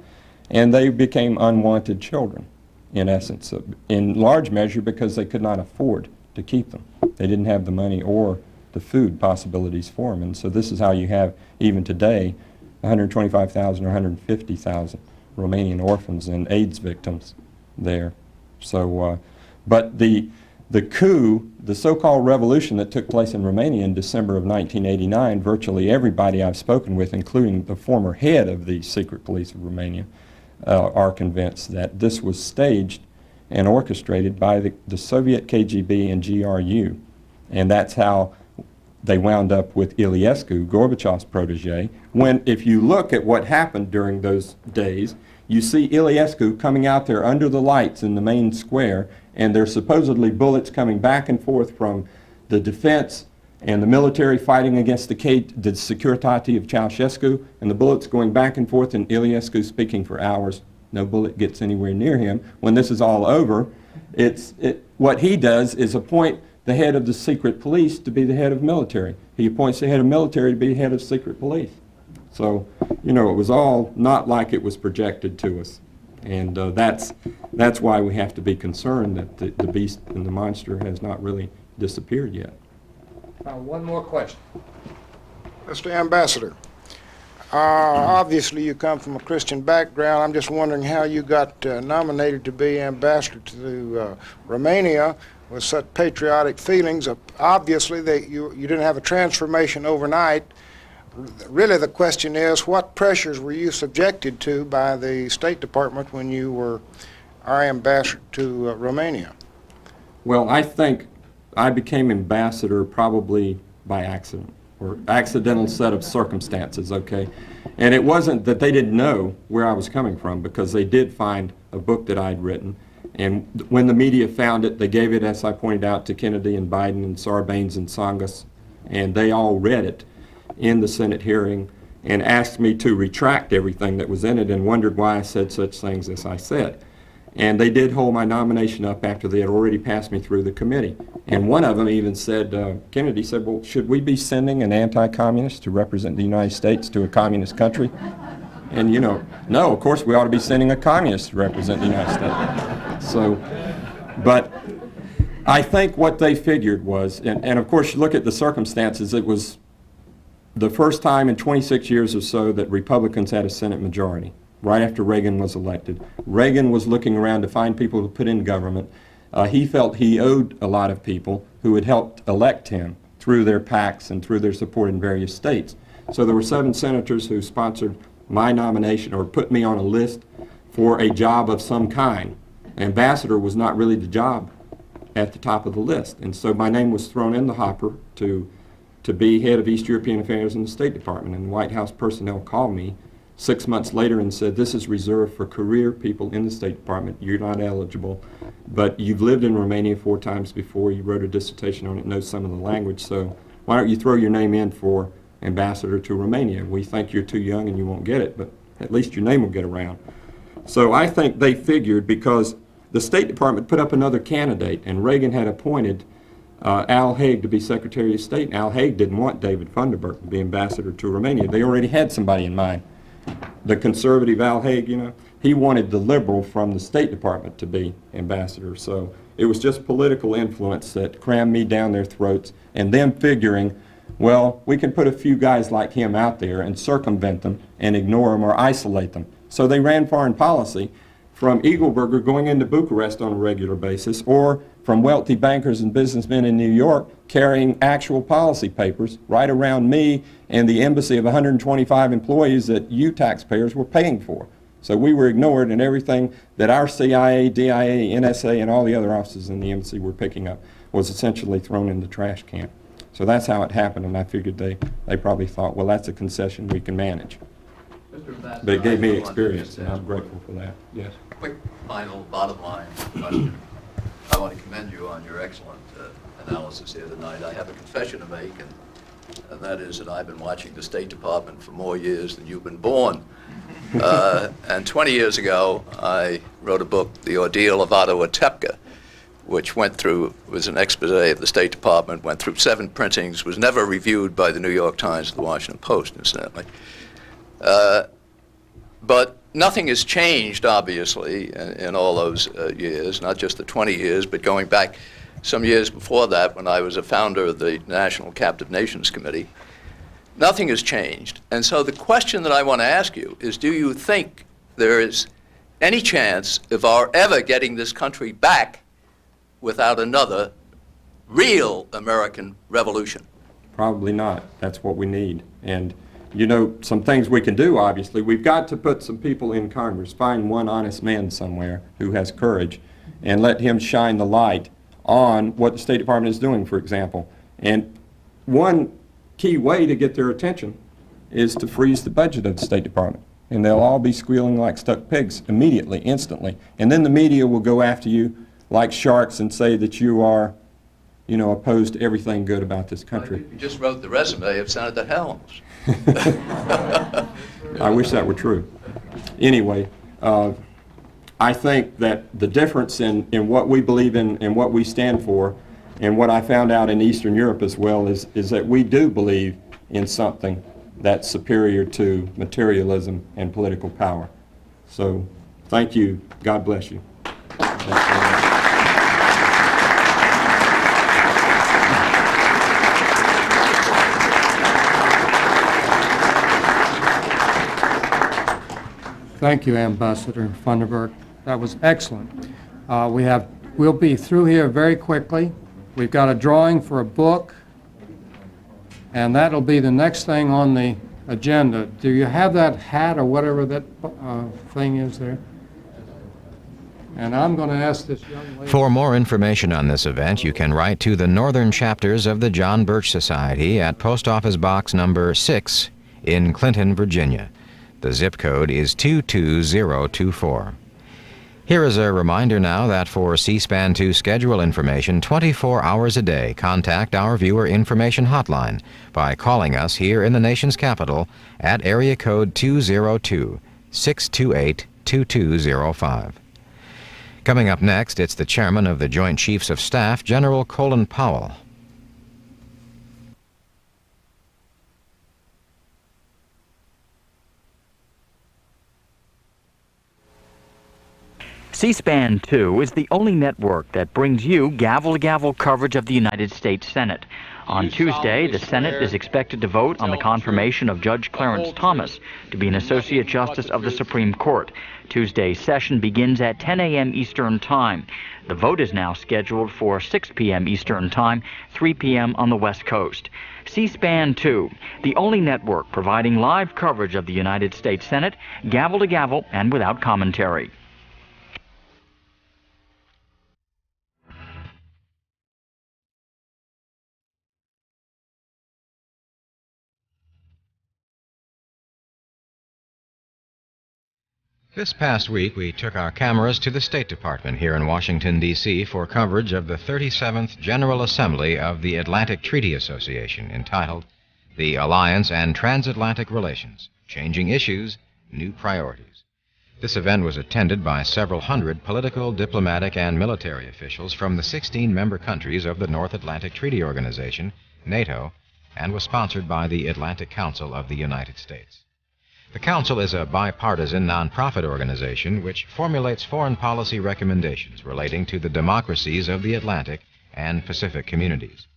and they became unwanted children, in essence, in large measure because they could not afford to keep them. They didn't have the money or the food possibilities for them. And so this is how you have, even today, 125,000 or 150,000 Romanian orphans and AIDS victims there. So, but the coup, the so-called revolution that took place in Romania in December of 1989, virtually everybody I've spoken with, including the former head of the secret police of Romania, are convinced that this was staged and orchestrated by the Soviet KGB and GRU. And that's how they wound up with Iliescu, Gorbachev's protege, when if you look at what happened during those days, you see Iliescu coming out there under the lights in the main square, and there's supposedly bullets coming back and forth from the defense and the military fighting against the Securitate of Ceausescu, and the bullets going back and forth, and Iliescu speaking for hours. No bullet gets anywhere near him. When this is all over, what he does is appoint the head of the secret police to be the head of military. He appoints the head of military to be head of secret police. So, you know, it was all not like it was projected to us. And that's why we have to be concerned that the beast and the monster has not really disappeared yet. One more question. Mr. Ambassador, obviously you come from a Christian background. I'm just wondering how you got nominated to be ambassador to Romania with such patriotic feelings. Obviously, you didn't have a transformation overnight. Really, the question is, what pressures were you subjected to by the State Department when you were our ambassador to Romania? Well, I think I became ambassador probably by accident, or accidental set of circumstances, okay? And it wasn't that they didn't know where I was coming from, because they did find a book that I'd written. And when the media found it, they gave it, as I pointed out, to Kennedy and Biden and Sarbanes and Tsongas, and they all read it in the Senate hearing and asked me to retract everything that was in it and wondered why I said such things as I said. And they did hold my nomination up after they had already passed me through the committee. And one of them even said, Kennedy said, well, should we be sending an anti-communist to represent the United States to a communist country? And, you know, no, of course we ought to be sending a communist to represent the United States. So, but I think what they figured was, and of course you look at the circumstances, it was the first time in 26 years or so that Republicans had a Senate majority, right after Reagan was elected. Reagan was looking around to find people to put in government. He felt he owed a lot of people who had helped elect him through their PACs and through their support in various states. So there were 7 senators who sponsored my nomination or put me on a list for a job of some kind. Ambassador was not really the job at the top of the list. And so my name was thrown in the hopper to be head of East European Affairs in the State Department. And White House personnel called me 6 months later and said, this is reserved for career people in the State Department. You're not eligible, but you've lived in Romania 4 times before. You wrote a dissertation on it, know some of the language, so why don't you throw your name in for ambassador to Romania? We think you're too young and you won't get it, but at least your name will get around. So I think they figured, because the State Department put up another candidate, and Reagan had appointed Al Haig to be Secretary of State. Al Haig didn't want David Funderburk to be ambassador to Romania. They already had somebody in mind. The conservative Al Haig, you know, he wanted the liberal from the State Department to be ambassador. So it was just political influence that crammed me down their throats, and them figuring, well, we can put a few guys like him out there and circumvent them and ignore them or isolate them. So they ran foreign policy from Eagleburger going into Bucharest on a regular basis, or from wealthy bankers and businessmen in New York carrying actual policy papers right around me and the embassy of 125 employees that you taxpayers were paying for. So we were ignored, and everything that our CIA, DIA, NSA, and all the other offices in the embassy were picking up was essentially thrown in the trash can. So that's how it happened, and I figured they probably thought, well, that's a concession we can manage. But it gave me experience, and I'm grateful for that. Yes. Quick, final, bottom line question. I want to commend you on your excellent analysis here tonight. I have a confession to make, and that is that I've been watching the State Department for more years than you've been born. And 20 years ago, I wrote a book, The Ordeal of Otto Otepka, which was an expose of the State Department, went through 7 printings, was never reviewed by the New York Times or the Washington Post, incidentally. But nothing has changed, obviously, in all those years, not just the 20 years, but going back some years before that when I was a founder of the National Captive Nations Committee. Nothing has changed. And so the question that I want to ask you is, do you think there is any chance of our ever getting this country back without another real American revolution? Probably not. That's what we need. And you know, some things we can do, obviously. We've got to put some people in Congress, find one honest man somewhere who has courage, and let him shine the light on what the State Department is doing, for example. And one key way to get their attention is to freeze the budget of the State Department. And they'll all be squealing like stuck pigs immediately, instantly. And then the media will go after you like sharks and say that you are, opposed to everything good about this country. You just wrote the resume of Senator Helms. I wish that were true. Anyway, I think that the difference in what we believe in and what we stand for, and what I found out in Eastern Europe as well, is that we do believe in something that's superior to materialism and political power. So, thank you. God bless you. Thank you, Ambassador Funderburk. That was excellent. We'll be through here very quickly. We've got a drawing for a book, and that'll be the next thing on the agenda. Do you have that hat or whatever that thing is there? And I'm going to ask this young lady. For more information on this event, you can write to the northern chapters of the John Birch Society at Post Office Box number 6 in Clinton, Virginia. The zip code is 22024. Here is a reminder now that for C-SPAN 2 schedule information 24 hours a day, contact our viewer information hotline by calling us here in the nation's capital at area code 202-628-2205. Coming up next, it's the Chairman of the Joint Chiefs of Staff, General Colin Powell. C-SPAN 2 is the only network that brings you gavel-to-gavel coverage of the United States Senate. On Tuesday, the Senate is expected to vote on the confirmation of Judge Clarence Thomas to be an Associate Justice of the Supreme Court. Tuesday's session begins at 10 a.m. Eastern Time. The vote is now scheduled for 6 p.m. Eastern Time, 3 p.m. on the West Coast. C-SPAN 2, the only network providing live coverage of the United States Senate, gavel-to-gavel and without commentary. This past week, we took our cameras to the State Department here in Washington, D.C. for coverage of the 37th General Assembly of the Atlantic Treaty Association, entitled The Alliance and Transatlantic Relations, Changing Issues, New Priorities. This event was attended by several hundred political, diplomatic, and military officials from the 16 member countries of the North Atlantic Treaty Organization, NATO, and was sponsored by the Atlantic Council of the United States. The Council is a bipartisan nonprofit organization which formulates foreign policy recommendations relating to the democracies of the Atlantic and Pacific communities.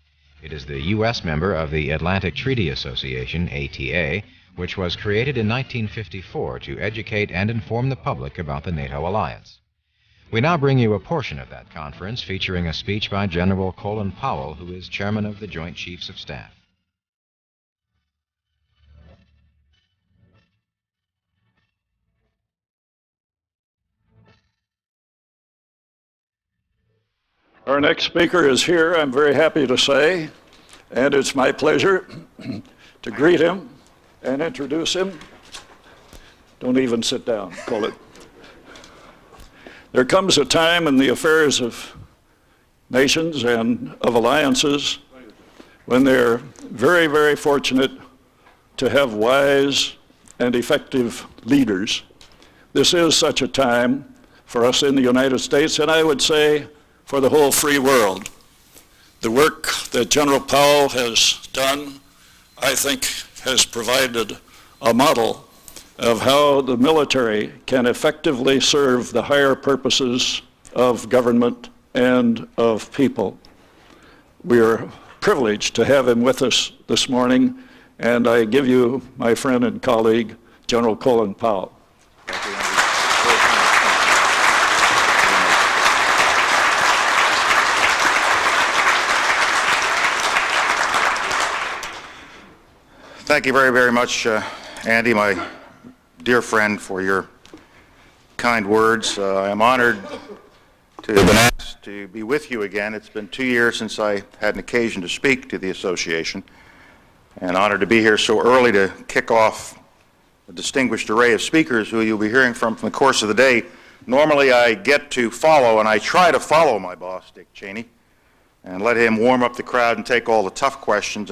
It is the U.S. member of the Atlantic Treaty Association, ATA, which was created in 1954 to educate and inform the public about the NATO alliance. We now bring you a portion of that conference featuring a speech by General Colin Powell, who is Chairman of the Joint Chiefs of Staff. Our next speaker is here, I'm very happy to say, and it's my pleasure to greet him and introduce him. Don't even sit down, Colin. There comes a time in the affairs of nations and of alliances when they're very, very fortunate to have wise and effective leaders. This is such a time for us in the United States, and I would say for the whole free world. The work that General Powell has done, I think, has provided a model of how the military can effectively serve the higher purposes of government and of people. We are privileged to have him with us this morning, and I give you my friend and colleague, General Colin Powell. Thank you very, very much, Andy, my dear friend, for your kind words. I am honored to have been asked to be with you again. It's been 2 years since I had an occasion to speak to the association, and honored to be here so early to kick off a distinguished array of speakers who you'll be hearing from the course of the day. Normally I get to follow, and I try to follow my boss, Dick Cheney, and let him warm up the crowd and take all the tough questions.